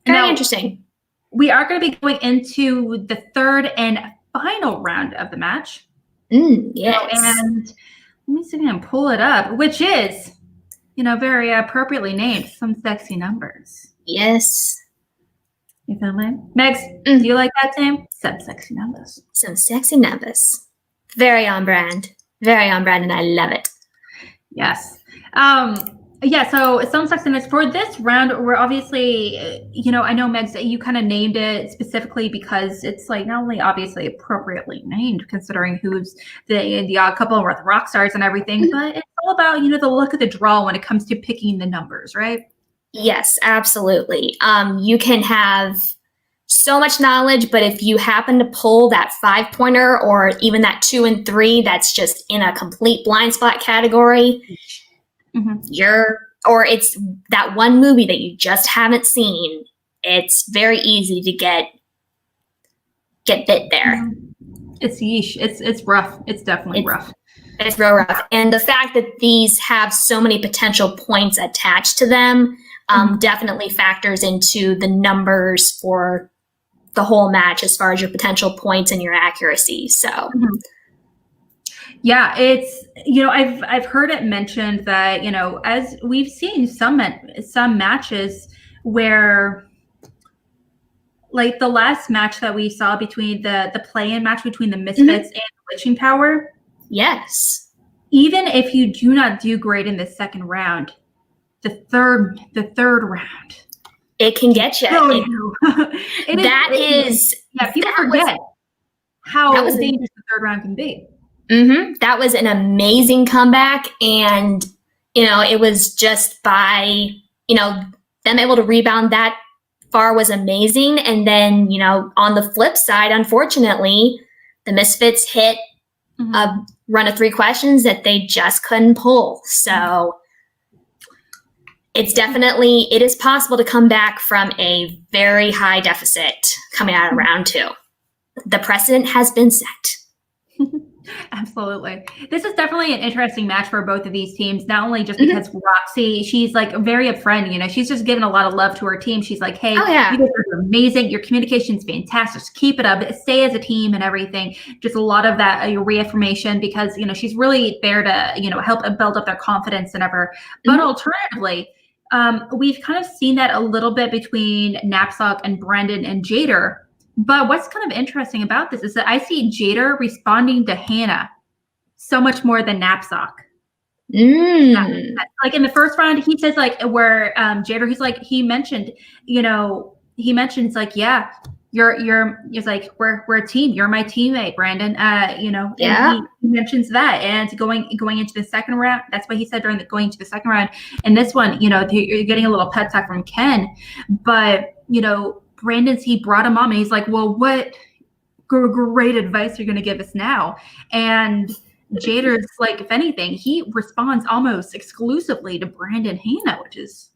very interesting. We are going to be going into the third and final round of the match. Yes. And let me see if I can pull it up, which is, very appropriately named Some Sexy Numbers. Yes. You feel me? Megs, do you like that name? Some Sexy Numbers. Some Sexy Numbers. Very on brand. Very on brand, and I love it. Yes. So Some Sexy Numbers for this round, we're obviously, I know, Megs, that you kind of named it specifically because it's like not only obviously appropriately named considering who's the odd couple with rock stars and everything, but it's all about, the look of the draw when it comes to picking the numbers, right? Yes, absolutely. You can have so much knowledge, but if you happen to pull that 5-pointer or even that 2 and 3, that's just in a complete blind spot category, or it's that one movie that you just haven't seen, it's very easy to get bit there. It's yeesh. It's rough. It's definitely rough. It's real rough. And the fact that these have so many potential points attached to them definitely factors into the numbers for the whole match as far as your potential points and your accuracy. So yeah, it's, I've heard it mentioned that, as we've seen some matches where, like the last match that we saw between the play-in match between the Misfits and Witching Power. Yes. Even if you do not do great in the second round, the third round, it can get you. People forget how dangerous the third round can be. That was an amazing comeback, and it was just by them able to rebound that far was amazing. And then on the flip side, unfortunately, the Misfits hit a run of 3 questions that they just couldn't pull. So it is possible to come back from a very high deficit coming out of round 2. The precedent has been set. Absolutely. This is definitely an interesting match for both of these teams, not only just because Roxy, she's like very upfront, she's just giving a lot of love to her team. She's like, hey, you guys are amazing. Your communication's fantastic. Just keep it up. Stay as a team and everything. Just a lot of that reaffirmation because, she's really there to, help build up their confidence and ever. But alternatively, we've kind of seen that a little bit between Knapsack and Brendan and Jader. But what's kind of interesting about this is that I see Jader responding to Hannah so much more than Knapsack. Like in the first round, he says like where Jader, he mentions like, yeah, it's like we're a team. You're my teammate, Brandon. And he mentions that. And going into the second round, that's what he said during going to the second round. And this one, you're getting a little pep talk from Ken, but he brought him on and he's like, well, what great advice you're going to give us now. And Jader's like, if anything, he responds almost exclusively to Brandon Hannah, which is,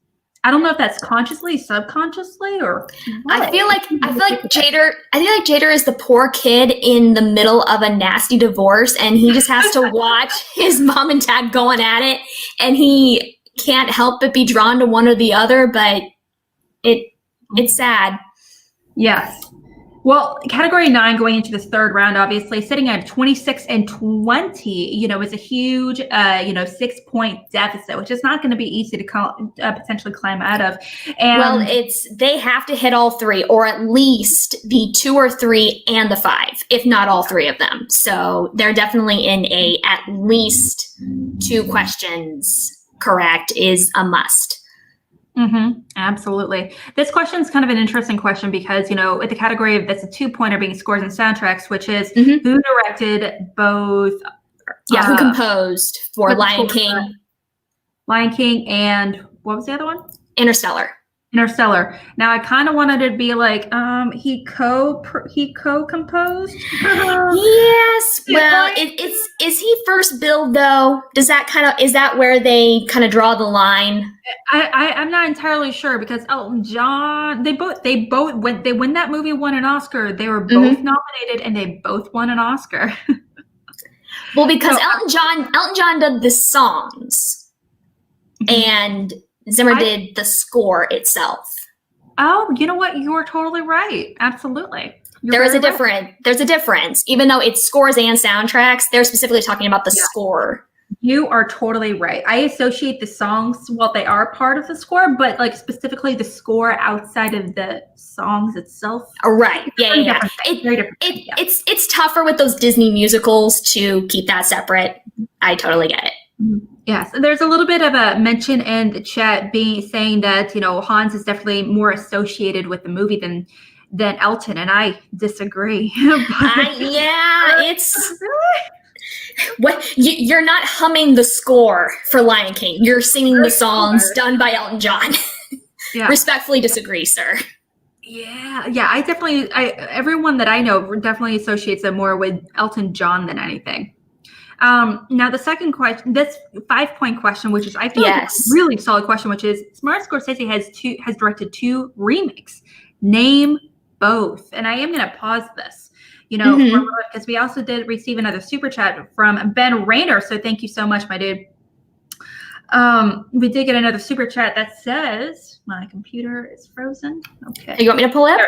I don't know if that's consciously, subconsciously, or what. I feel like Jader is the poor kid in the middle of a nasty divorce, and he just has to watch his mom and dad going at it, and he can't help but be drawn to one or the other, but it's sad. Yes. Well, category 9 going into this third round, obviously sitting at 26 and 20, is a huge, 6-point deficit, which is not going to be easy to potentially climb out of. And they have to hit all 3, or at least the 2 or 3 and the 5, if not all 3 of them. So they're definitely in at least 2 questions correct is a must. Mm-hmm. Absolutely. This question is kind of an interesting question because, at the category of that's a 2-pointer being scores and soundtracks, which is who directed both. Who composed for Lion King. Lion King and what was the other one? Interstellar. Now I kind of wanted to be like, he co-composed. Yes. Well, is he first billed though? Is that where they kind of draw the line? I'm not entirely sure because Elton John, they when that movie won an Oscar, they were both nominated and they both won an Oscar. Well, because Elton John did the songs, and Zimmer did the score itself. Oh, you know what? You're totally right. Absolutely. There's a difference. Even though it's scores and soundtracks, they're specifically talking about the score. You are totally right. I associate the songs, they are part of the score, but like specifically the score outside of the songs itself. Right. Yeah. It's tougher with those Disney musicals to keep that separate. I totally get it. Yes, there's a little bit of a mention in the chat saying that Hans is definitely more associated with the movie than Elton, and I disagree. It's what you're not humming the score for Lion King. You're singing the songs done by Elton John. Yeah. Respectfully disagree, sir. Yeah. I definitely, everyone that I know definitely associates it more with Elton John than anything. Now the second question, this 5-point question, which is I feel like a really solid question, which is Martin Scorsese has directed 2 remakes. Name both. And I am going to pause this, because we also did receive another super chat from Ben Rayner. So thank you so much, my dude. We did get another super chat that says my computer is frozen. Okay. You want me to pull it up?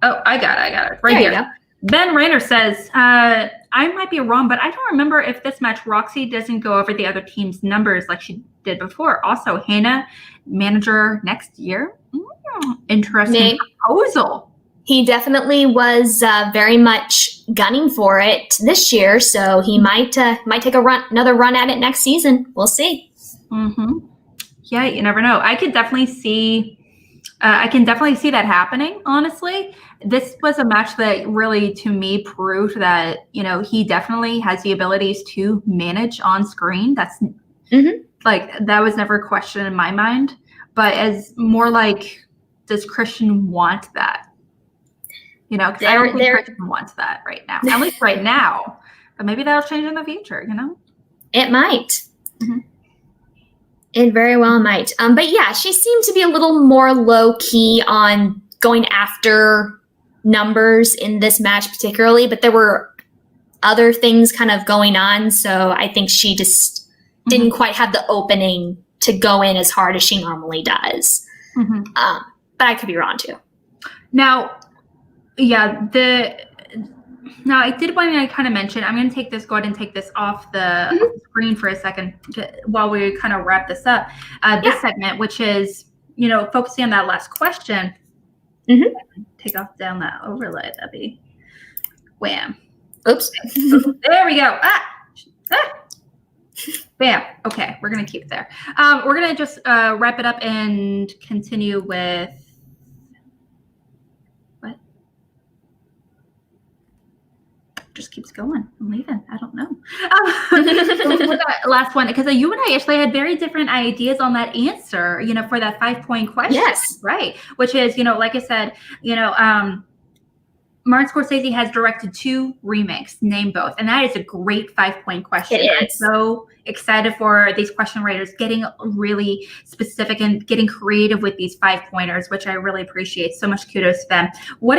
Oh, I got it right here. You go. Ben Rayner says, I might be wrong, but I don't remember if this match Roxy doesn't go over the other team's numbers like she did before. Also, Hannah, manager next year. Interesting proposal. He definitely was very much gunning for it this year, so he might take another run at it next season. We'll see. Mm-hmm. Yeah, you never know. I can definitely see that happening. Honestly, this was a match that really, to me, proved that he definitely has the abilities to manage on screen. That's that was never a question in my mind. But as more like, does Christian want that? Because I don't think Christian wants that right now. At least right now. But maybe that'll change in the future. It might. Mm-hmm. It very well might. But yeah, she seemed to be a little more low key on going after numbers in this match particularly, but there were other things kind of going on. So I think she just didn't quite have the opening to go in as hard as she normally does. Mm-hmm. But I could be wrong too. Now, Now, I did want to kind of mention, I'm going to go ahead and take this off the screen for a second while we kind of wrap this up. This segment, which is, focusing on that last question. Mm-hmm. Take off down that overlay. That'd be wham. Oops. There we go. Bam. Okay, we're going to keep it there. We're going to just wrap it up and continue with just keeps going. I'm leaving. I don't know. With that last one, because you and I actually had very different ideas on that answer, for that 5-point question. Yes. Right. Which is, like I said, Martin Scorsese has directed 2 remakes. Name both. And that is a great 5-point question. It I'm is. so excited for these question writers getting really specific and getting creative with these 5-pointers, which I really appreciate. So much kudos to them. What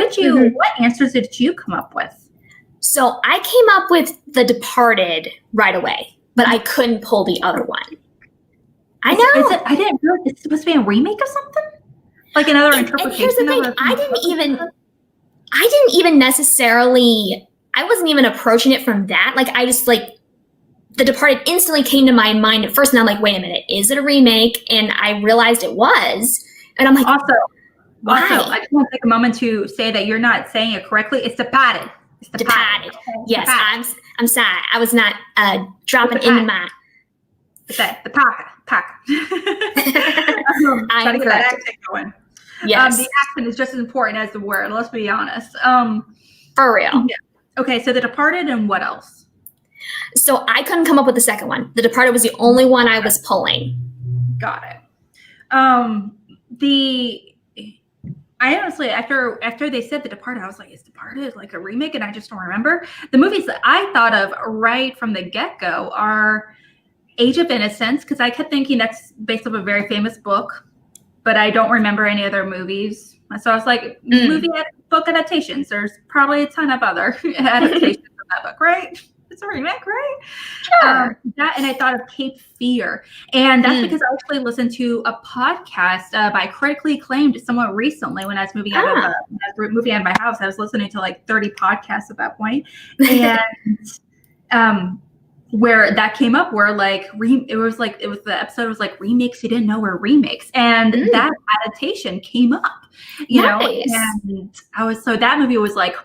answers did you come up with? So I came up with The Departed right away, but I couldn't pull the other one. I know. I didn't realize it's supposed to be a remake of something? Like another interpretation? And here's the thing. I didn't even necessarily, I wasn't even approaching it from that. Like, I just, like, The Departed instantly came to my mind at first, and I'm like, wait a minute, is it a remake? And I realized it was. And I'm like, Also, why? I just want to take a moment to say that you're not saying it correctly. It's Departed. It's Departed. Yes, Departed. I'm sorry. I was not dropping into my... The pack. I am correct. That accent going. Yes. The accent is just as important as the word. Let's be honest. For real. Yeah. Okay, so The Departed and what else? So I couldn't come up with the second one. The Departed was the only one I was pulling. Got it. I honestly, after they said The Departed, I was like, is Departed like a remake? And I just don't remember. The movies that I thought of right from the get-go are Age of Innocence, because I kept thinking that's based off a very famous book, but I don't remember any other movies. So I was like, book adaptations. There's probably a ton of other adaptations of that book, right? It's a remake, right? Sure. That, and I thought of Cape Fear. And that's because I actually listened to a podcast by critically acclaimed somewhat recently when I was moving out of my house. I was listening to like 30 podcasts at that point. And where that came up, where like the episode was like remakes you didn't know were remakes, and that adaptation came up, you know. And that movie was like,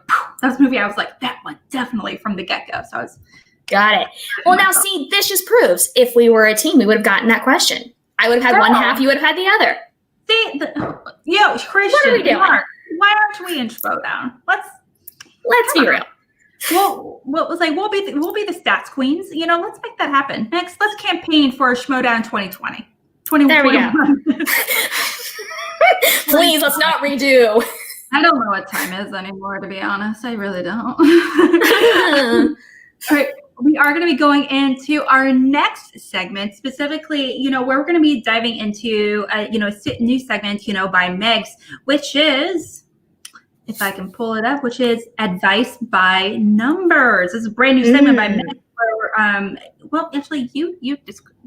that one definitely from the get-go. So I was got it. Well, now see, this just proves if we were a team, we would have gotten that question. I would have had one half, you would have had the other. See, Christian, what are we doing? Why aren't we in Showdown? Let's be real. Well, was like we'll be the stats queens. You know, let's make that happen. Next, let's campaign for Schmodown 2020. There we go. Please, let's not redo. I don't know what time is anymore, to be honest. I really don't. All right, we are going to be going into our next segment, specifically, you know, where we're going to be diving into, a new segment, by Megs, which is, if I can pull it up, which is Advice by Numbers. This is a brand new segment by Megs. Well, actually, you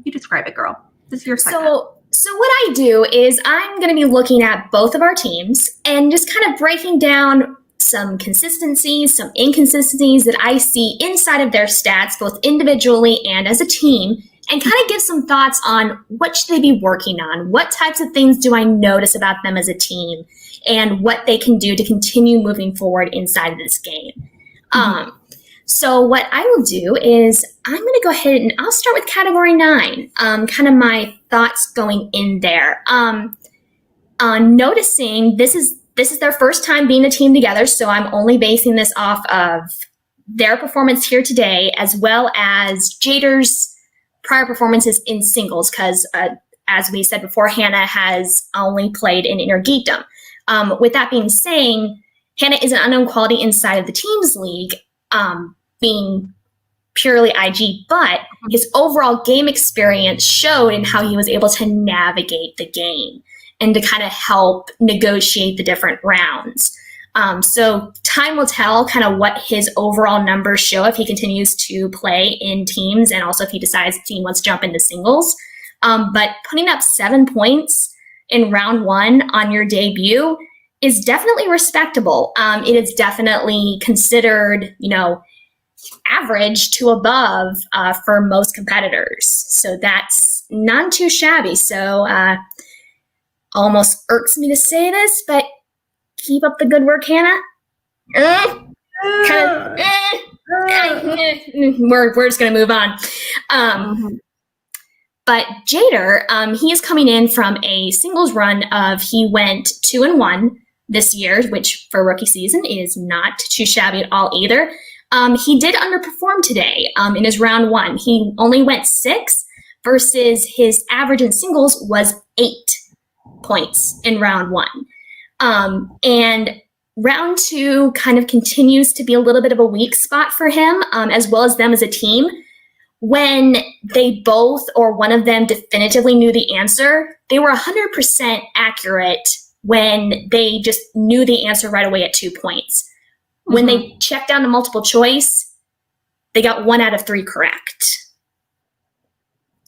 describe it, girl. This is your segment. So what I do is I'm going to be looking at both of our teams and just kind of breaking down some consistencies, some inconsistencies that I see inside of their stats, both individually and as a team, and kind of give some thoughts on what should they be working on, what types of things do I notice about them as a team, and what they can do to continue moving forward inside of this game. So what I will do is I'm going to go ahead and I'll start with category 9, kind of my thoughts going in there. Noticing this is their first time being a team together, so I'm only basing this off of their performance here today, as well as Jader's prior performances in singles, because as we said before, Hannah has only played in Inner Geekdom. With that being said, Hannah is an unknown quality inside of the teams league, being purely IG, but his overall game experience showed in how he was able to navigate the game and to kind of help negotiate the different rounds. So time will tell kind of what his overall numbers show if he continues to play in teams, and also if he decides he wants to jump into singles. But putting up 7 points in round 1 on your debut is definitely respectable. It is definitely considered, average to above for most competitors. So that's not too shabby. So almost irks me to say this, but keep up the good work, Hannah. We're just going to move on. But Jader, he is coming in from a singles run of he went 2-1 this year, which for rookie season is not too shabby at all either. He did underperform today in his round 1. He only went 6 versus his average in singles was 8 points in round 1. And round 2 kind of continues to be a little bit of a weak spot for him, as well as them as a team. When they both or one of them definitively knew the answer, they were 100% accurate when they just knew the answer right away at 2 points. When they checked down to multiple choice, they got 1 out of 3 correct.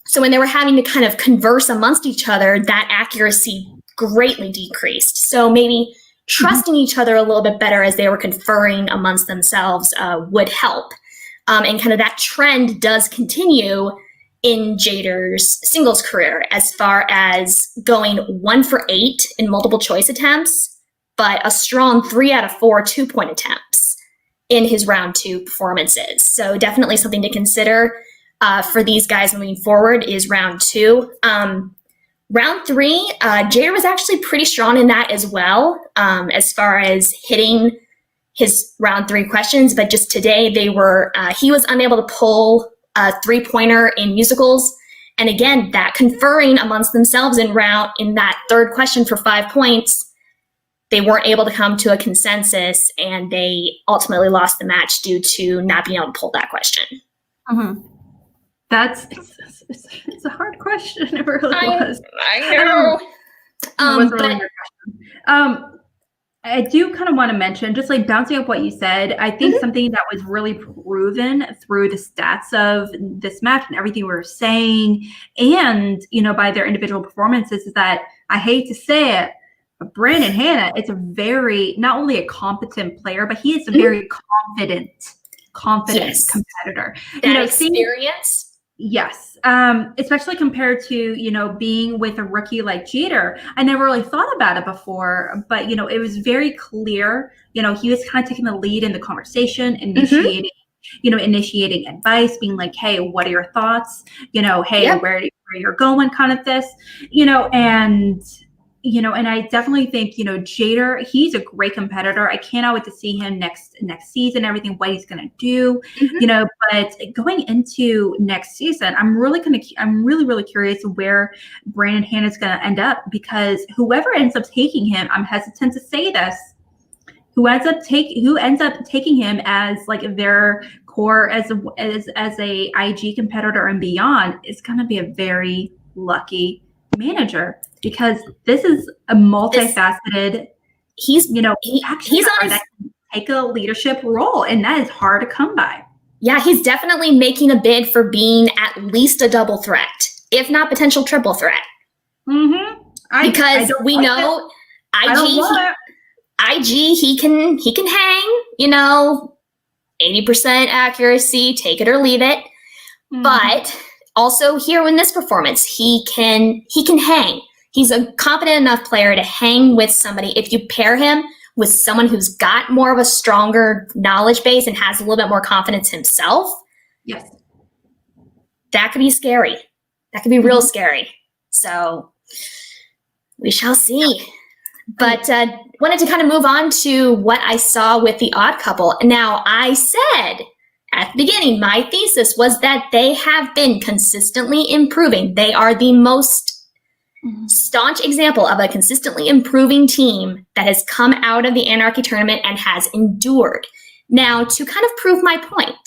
So when they were having to kind of converse amongst each other, that accuracy greatly decreased. So maybe trusting each other a little bit better as they were conferring amongst themselves would help. And kind of that trend does continue in Jader's singles career as far as going 1 for 8 in multiple choice attempts, but a strong 3 out of 4 2-point attempts in his round 2 performances. So definitely something to consider for these guys moving forward is round 2. Round 3, Jader was actually pretty strong in that as well, as far as hitting his round 3 questions, but just today he was unable to pull a 3-pointer in musicals. And again, that conferring amongst themselves in that 3rd question for 5 points, they weren't able to come to a consensus, and they ultimately lost the match due to not being able to pull that question. It's a hard question. It really was. I know. It was really a hard question. I do kind of want to mention, just like bouncing off what you said, I think something that was really proven through the stats of this match and everything we were saying, and, by their individual performances, is that, I hate to say it, but Brandon Hanna is not only a competent player, but he is a very confident competitor. That experience. Yes. Especially compared to, being with a rookie like Jader. I never really thought about it before, but, it was very clear, he was kind of taking the lead in the conversation, initiating advice, being like, hey, what are your thoughts? Hey, where you're going, kind of this, and I definitely think, Jader, he's a great competitor. I cannot wait to see him next season, everything, what he's going to do, but going into next season, I'm really curious where Brandon Hanna is going to end up, because whoever ends up taking him, I'm hesitant to say this, who ends up taking him as like their core as a IG competitor and beyond is going to be a very lucky manager, because this is a multifaceted. He's on that can take a leadership role, and that is hard to come by. Yeah, he's definitely making a bid for being at least a double threat, if not potential triple threat. Because we know IG, he can hang. 80% accuracy, take it or leave it, but. Also here in this performance, he can hang. He's a competent enough player to hang with somebody. If you pair him with someone who's got more of a stronger knowledge base and has a little bit more confidence himself, yes, that could be scary. That could be real scary. So we shall see. But wanted to kind of move on to what I saw with the Odd Couple. Now, I said at the beginning, my thesis was that they have been consistently improving. They are the most staunch example of a consistently improving team that has come out of the Anarchy tournament and has endured. Now, to kind of prove my point,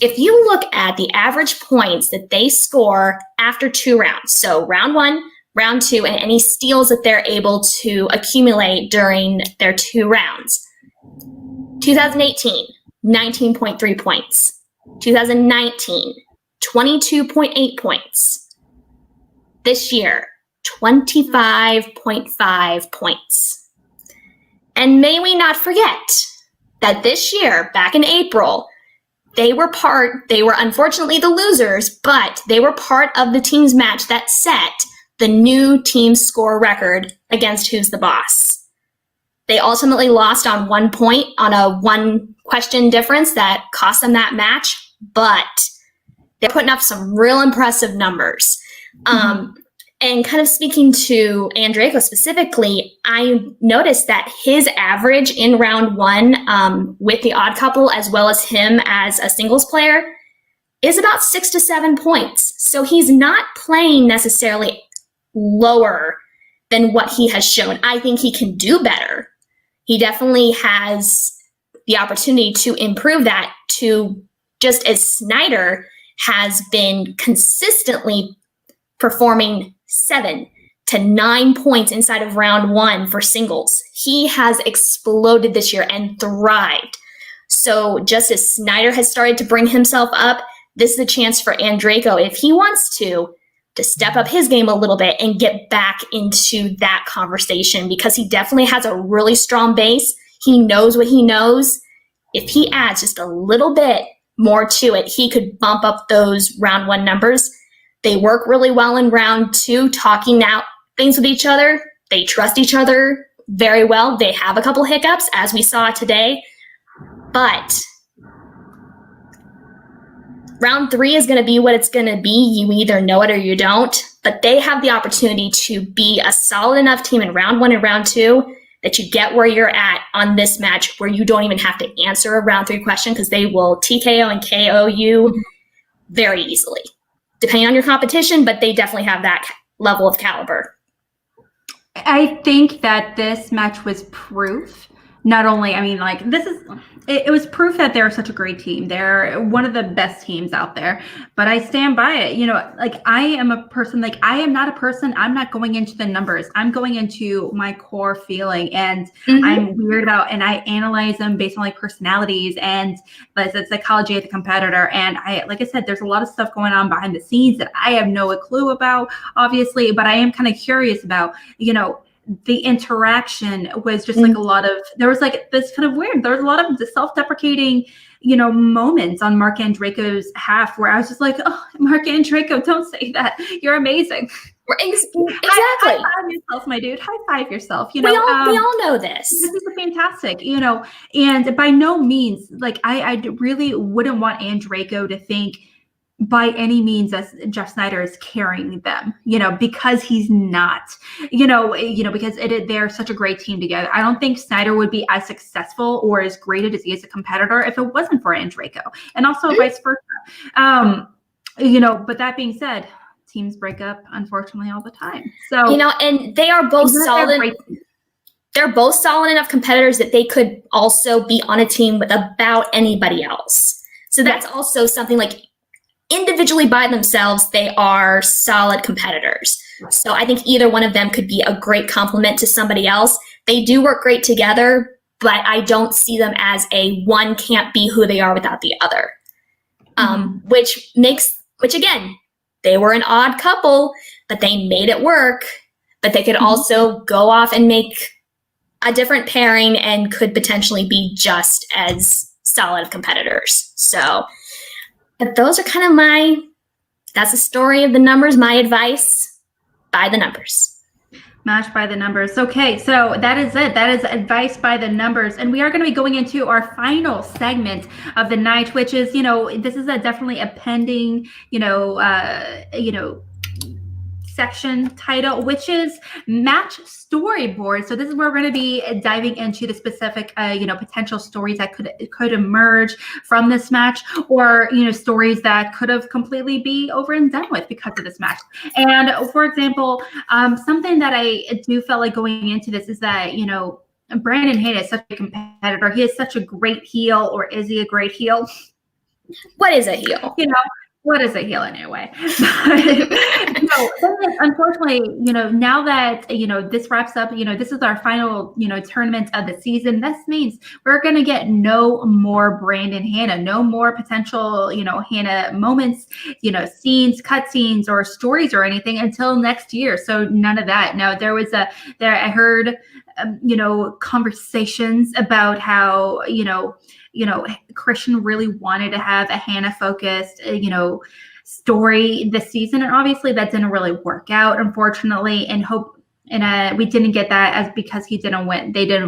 if you look at the average points that they score after 2 rounds, so round 1, round 2, and any steals that they're able to accumulate during their 2 rounds. 2018, 19.3 points. 2019, 22.8 points. This year, 25.5 points. And may we not forget that this year, back in April, they were unfortunately the losers, but they were part of the team's match that set the new team score record against Who's the Boss. They ultimately lost on 1 point on a 1 question difference that cost them that match, but they're putting up some real impressive numbers. And kind of speaking to Andrejko specifically, I noticed that his average in round 1 with the Odd Couple, as well as him as a singles player, is about 6 to 7 points. So he's not playing necessarily lower than what he has shown. I think he can do better. he definitely has the opportunity to improve that, to just as Snyder has been consistently performing 7 to 9 points inside of round 1 for singles. He has exploded this year and thrived. So just as Snyder has started to bring himself up, this is a chance for Andreyko, if he wants to step up his game a little bit and get back into that conversation, because he definitely has a really strong base. He knows what he knows. If he adds just a little bit more to it, he could bump up those round 1 numbers. They work really well in round 2, talking out things with each other. They trust each other very well. They have a couple hiccups, as we saw today, but round 3 is going to be what it's going to be. You either know it or you don't, but they have the opportunity to be a solid enough team in round 1 and round 2 that you get where you're at on this match, where you don't even have to answer a round 3 question, because they will TKO and KO you very easily, depending on your competition, but they definitely have that level of caliber. I think that this match was proof. Not only, I mean, like, it was proof that they're such a great team. They're one of the best teams out there, but I stand by it. You know, like, I am a person, like, I am not a person, I'm not going into the numbers. I'm going into my core feeling, and I'm weird about, and I analyze them based on, like, personalities and the psychology of the competitor. And like I said, there's a lot of stuff going on behind the scenes that I have no clue about, obviously, but I am kind of curious about, you know, the interaction was just like a lot of, there was like this kind of weird, there was a lot of self-deprecating, you know, moments on Mark Andreyko's half where I was just like, oh, Mark Andreyko, don't say that. You're amazing. Exactly. High five yourself, my dude. High five yourself. You know, we all know this. This is fantastic, you know, and by no means, like, I really wouldn't want Andreyko to think by any means that Jeff Snyder is carrying them, you know, because he's not, you know, because they're such a great team together. I don't think Snyder would be as successful or as great as he is a competitor if it wasn't for Andreyko, and also vice versa. You know, but that being said, teams break up, unfortunately, all the time. So, you know, and they are both solid. They're both solid enough competitors that they could also be on a team with about anybody else. So that's also something, like, individually by themselves, they are solid competitors. So I think either one of them could be a great complement to somebody else. They do work great together, but I don't see them as a one can't be who they are without the other. Which again, they were an odd couple, but they made it work. But they could also go off and make a different pairing and could potentially be just as solid competitors. So, but those are kind of that's the story of the numbers. My advice, by the numbers. Match by the numbers. Okay, so that is it. That is advice by the numbers. And we are going to be going into our final segment of the night, which is, you know, this is definitely a pending, section title, which is match storyboard. So this is where we're going to be diving into the specific, potential stories that could emerge from this match, or, you know, stories that could have completely be over and done with because of this match. And for example, something that I do felt like going into this is that, you know, Brandon Hayden is such a competitor. He is such a great heel, or is he a great heel? What is a heel? You know, what is a heel anyway? Unfortunately, you know, now that, you know, this wraps up, you know, this is our final, you know, tournament of the season. This means we're going to get no more Brandon Hannah, no more potential, you know, Hannah moments, you know, scenes, cutscenes, or stories or anything until next year. So none of that. Now, I heard, conversations about how, Christian really wanted to have a Hannah focused, story this season, and obviously that didn't really work out, unfortunately. And we didn't get that because they didn't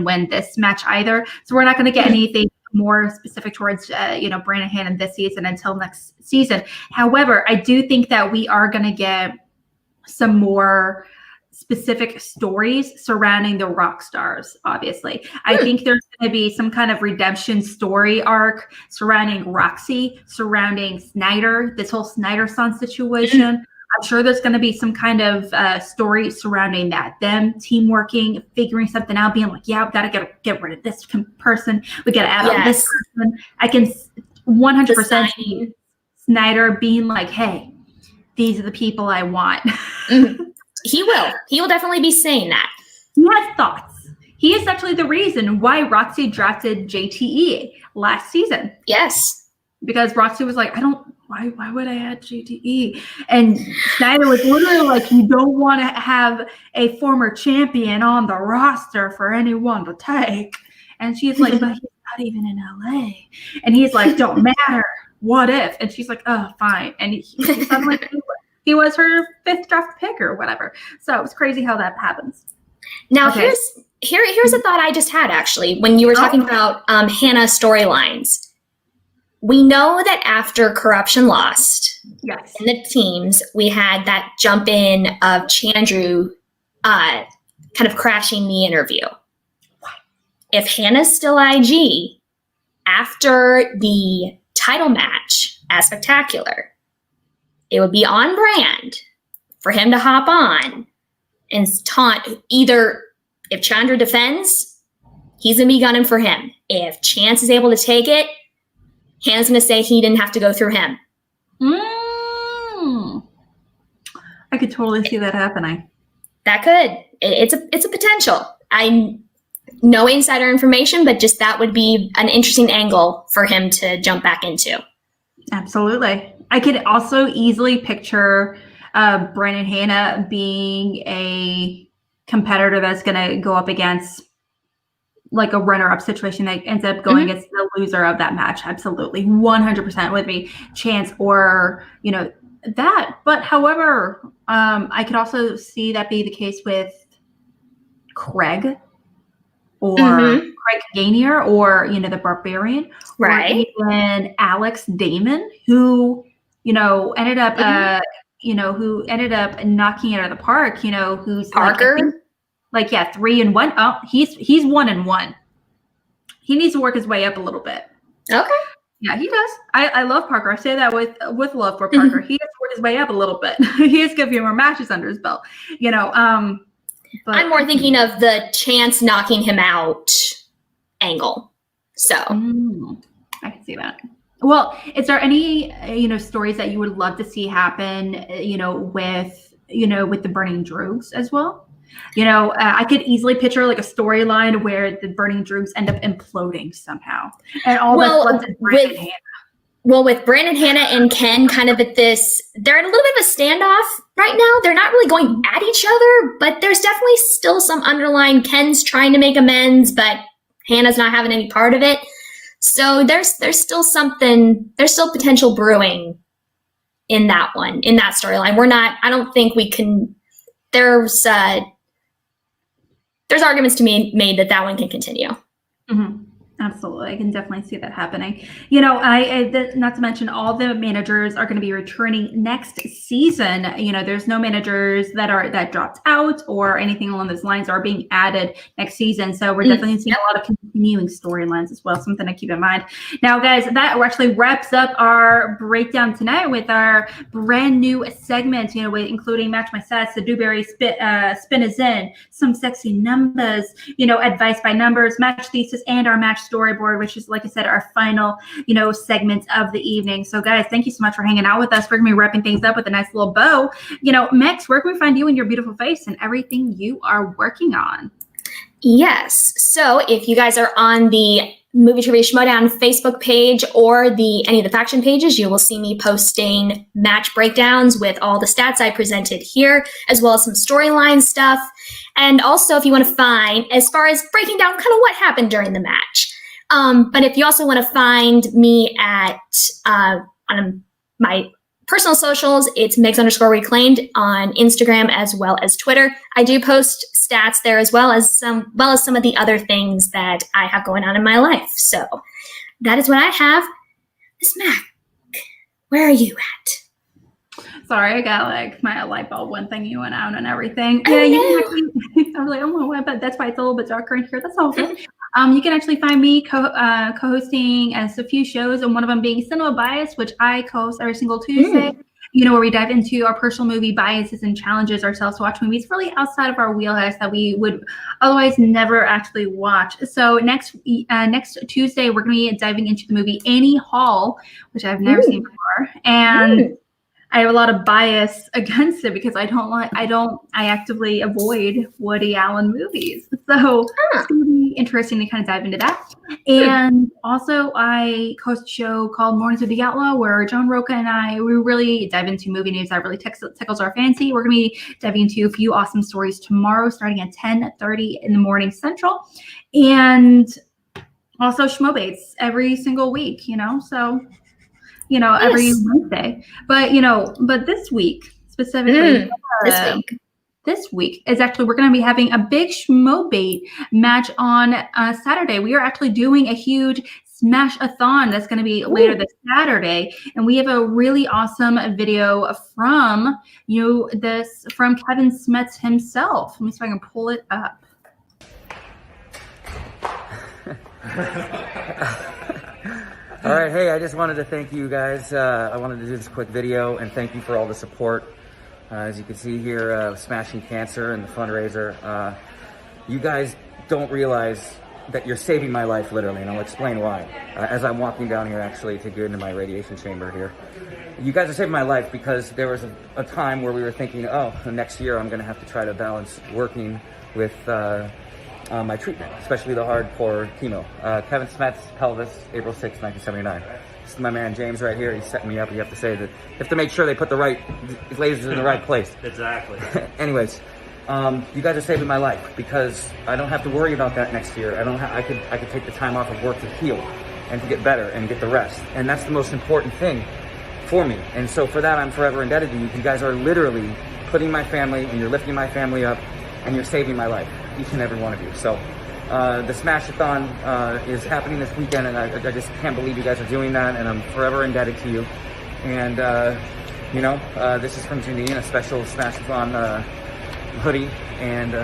win this match either. So we're not going to get anything more specific towards Brandon Hannah this season until next season. However, I do think that we are going to get some more specific stories surrounding the rock stars. Obviously, I think there's going to be some kind of redemption story arc surrounding Roxy, surrounding Snyder, this whole Snyder-son situation. I'm sure there's going to be some kind of story surrounding that. Them teamworking, figuring something out, being like, yeah, we got to get rid of this person. We got to add on this person. I can 100% see Snyder being like, hey, these are the people I want. He will definitely be saying that. He has thoughts. He is actually the reason why Roxy drafted JTE last season. Yes. Because Roxy was like, why would I add JTE? And Snyder was literally like, you don't want to have a former champion on the roster for anyone to take. And she's like, but he's not even in LA. And he's like, don't matter. What if? And she's like, oh, fine. And he suddenly he was her 5th draft pick or whatever. So it was crazy how that happens. Now, here's a thought I just had, actually, when you were talking about Hannah storylines. We know that after Corruption lost in the teams, we had that jump in of Chandru kind of crashing the interview. If Hannah's still IG after the title match at Spectacular, it would be on brand for him to hop on and taunt either if Chandra defends, he's going to be gunning for him. If Chance is able to take it, Hannah's going to say he didn't have to go through him. I could totally see that happening. That could. It's a potential. I no insider information, but just that would be an interesting angle for him to jump back into. Absolutely. I could also easily picture Brandon Hannah being a competitor that's going to go up against like a runner-up situation that ends up going against the loser of that match. Absolutely. 100% would be Chance or, that. But however, I could also see that be the case with Craig or Craig Gainier or, the Barbarian. Right. Or even Alex Damon, who, ended up, who ended up knocking it out of the park, who's Parker. 3-1. Oh, he's 1-1. He needs to work his way up a little bit. Okay. Yeah, he does. I love Parker. I say that with love for Parker. He has to work his way up a little bit. He has to get a few more matches under his belt. But I'm more thinking of the Chance knocking him out angle. So I can see that. Well, is there any stories that you would love to see happen with the Burning Droogs as well? I could easily picture like a storyline where the Burning Droogs end up imploding somehow, and all that's left is Brandon Hannah. Well, with Brandon Hannah and Ken kind of at this, they're in a little bit of a standoff right now. They're not really going at each other, but there's definitely still some underlying. Ken's trying to make amends, but Hannah's not having any part of it. So there's still something, there's still potential brewing in that storyline. I don't think we can, there's arguments to be made that one can continue. Absolutely. I can definitely see that happening. Not to mention all the managers are going to be returning next season. There's no managers that dropped out or anything along those lines are being added next season. So we're definitely seeing a lot of continuing storylines as well. Something to keep in mind. Now, guys, that actually wraps up our breakdown tonight with our brand new segment, including Match My Sets, the Dewberry Spin is in, some sexy numbers, advice by numbers, match thesis, and our match storyboard, which is, like I said, our final, segment of the evening. So, guys, thank you so much for hanging out with us. We're going to be wrapping things up with a nice little bow. Megs, where can we find you and your beautiful face and everything you are working on? Yes. So if you guys are on the Movie Trivia Schmodown Facebook page or any of the faction pages, you will see me posting match breakdowns with all the stats I presented here, as well as some storyline stuff. And also, if you want to find, as far as breaking down kind of what happened during the match. But if you also want to find me at on my personal socials, it's Megs_reclaimed on Instagram as well as Twitter. I do post stats there as well as some of the other things that I have going on in my life. So that is what I have. Miss Mac, where are you at? Sorry, I got like my light bulb one thing you went out and everything. Yeah, you can actually, I was like, oh my god, but that's why it's a little bit darker in here. That's all good. You can actually find me co-hosting as a few shows, and one of them being Cinema Bias, which I co-host every single Tuesday. where we dive into our personal movie biases and challenges ourselves to watch movies really outside of our wheelhouse that we would otherwise never actually watch. So next Tuesday, we're going to be diving into the movie Annie Hall, which I've never seen before. And I have a lot of bias against it because I actively avoid Woody Allen movies. So it's going to be interesting to kind of dive into that. And also I host a show called Mornings with the Outlaw where John Roca and we really dive into movie news that really tickles our fancy. We're going to be diving into a few awesome stories tomorrow starting at 10:30 in the morning Central. And also Schmobates every single week, so every Wednesday. But this week specifically, this week is actually, we're going to be having a big Schmobate match on Saturday. We are actually doing a huge Smash-a-thon that's going to be later this Saturday. And we have a really awesome video from, from Kevin Smets himself. Let me see if I can pull it up. All right, hey, I just wanted to thank you guys. I wanted to do this quick video and thank you for all the support. As you can see here, Smashing Cancer and the fundraiser. You guys don't realize that you're saving my life, literally, and I'll explain why. As I'm walking down here, actually, to go into my radiation chamber here. You guys are saving my life because there was a time where we were thinking, oh, next year I'm gonna have to try to balance working with my treatment, especially the hardcore chemo. Kevin Smets, pelvis, April 6, 1979. This is my man James right here. He's setting me up. You have to say that you have to make sure they put the right lasers in the right place. Exactly. Anyways, you guys are saving my life because I don't have to worry about that next year. I could take the time off of work to heal and to get better and get the rest. And that's the most important thing for me. And so for that, I'm forever indebted to you. You guys are literally putting my family and you're lifting my family up and you're saving my life, each and every one of you. So the Smash-a-thon is happening this weekend, and I just can't believe you guys are doing that, and I'm forever indebted to you. And, this is from Janine, a special Smash-a-thon hoodie, and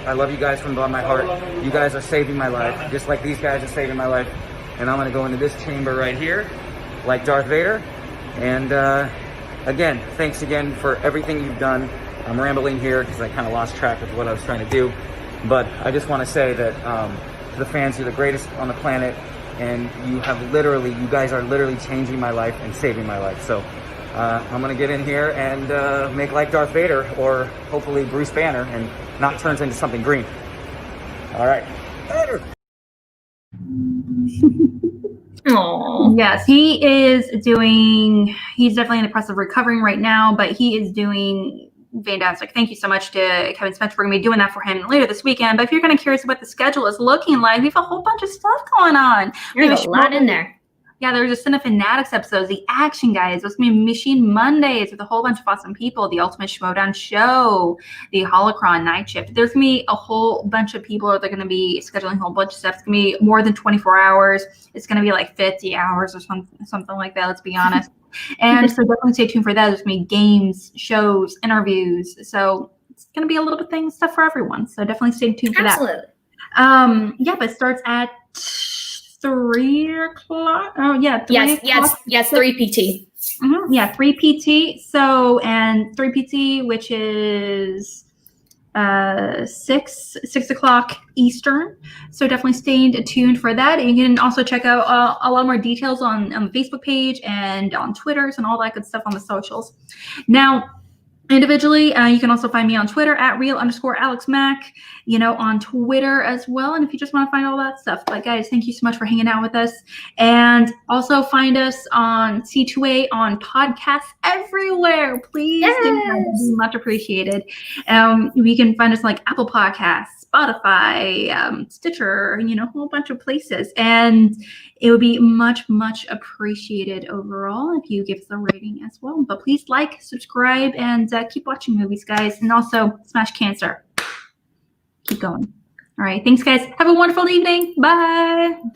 I love you guys from the bottom of my heart. You guys are saving my life, just like these guys are saving my life. And I'm going to go into this chamber right here, like Darth Vader. And, again, thanks again for everything you've done. I'm rambling here because I kind of lost track of what I was trying to do. But I just want to say that to the fans, you're the greatest on the planet. And you guys are literally changing my life and saving my life. So I'm going to get in here and make like Darth Vader or hopefully Bruce Banner and not turns into something green. All right. Later. Aww. Yes, he's definitely in the process of recovering right now, but he is doing fantastic. Thank you so much to Kevin Smith. We're going to be doing that for him later this weekend. But if you're kind of curious what the schedule is looking like, we have a whole bunch of stuff going on. There's a lot in there. Yeah, there's just enough Fanatics episodes, the Action Guys, there's going to be Machine Mondays with a whole bunch of awesome people, the Ultimate Schmodown Show, the Holocron Night Shift. There's going to be a whole bunch of people that are going to be scheduling a whole bunch of stuff. It's going to be more than 24 hours. It's going to be like 50 hours or something like that, let's be honest. And so definitely stay tuned for that. There's going to be games, shows, interviews. So it's going to be a little bit of stuff for everyone. So definitely stay tuned for that. Absolutely. Yeah, but it starts at 3 o'clock. Oh yeah. 3 PT. Mm-hmm. Yeah, 3 PT. So, and 3 PT, which is 6 o'clock Eastern. So definitely stay tuned for that. And you can also check out a lot more details on the Facebook page and on Twitters and all that good stuff on the socials. Now, individually, you can also find me on Twitter at @real_AlexMac, on Twitter as well. And if you just want to find all that stuff, but guys, thank you so much for hanging out with us. And also find us on C2A on podcasts everywhere. Please do that. It'd be much appreciated. You can find us like Apple Podcasts, Spotify, Stitcher, a whole bunch of places. And it would be much, much appreciated overall if you give us a rating as well. But please like, subscribe, and keep watching movies, guys. And also, smash cancer. Keep going. All right. Thanks, guys. Have a wonderful evening. Bye. Bye.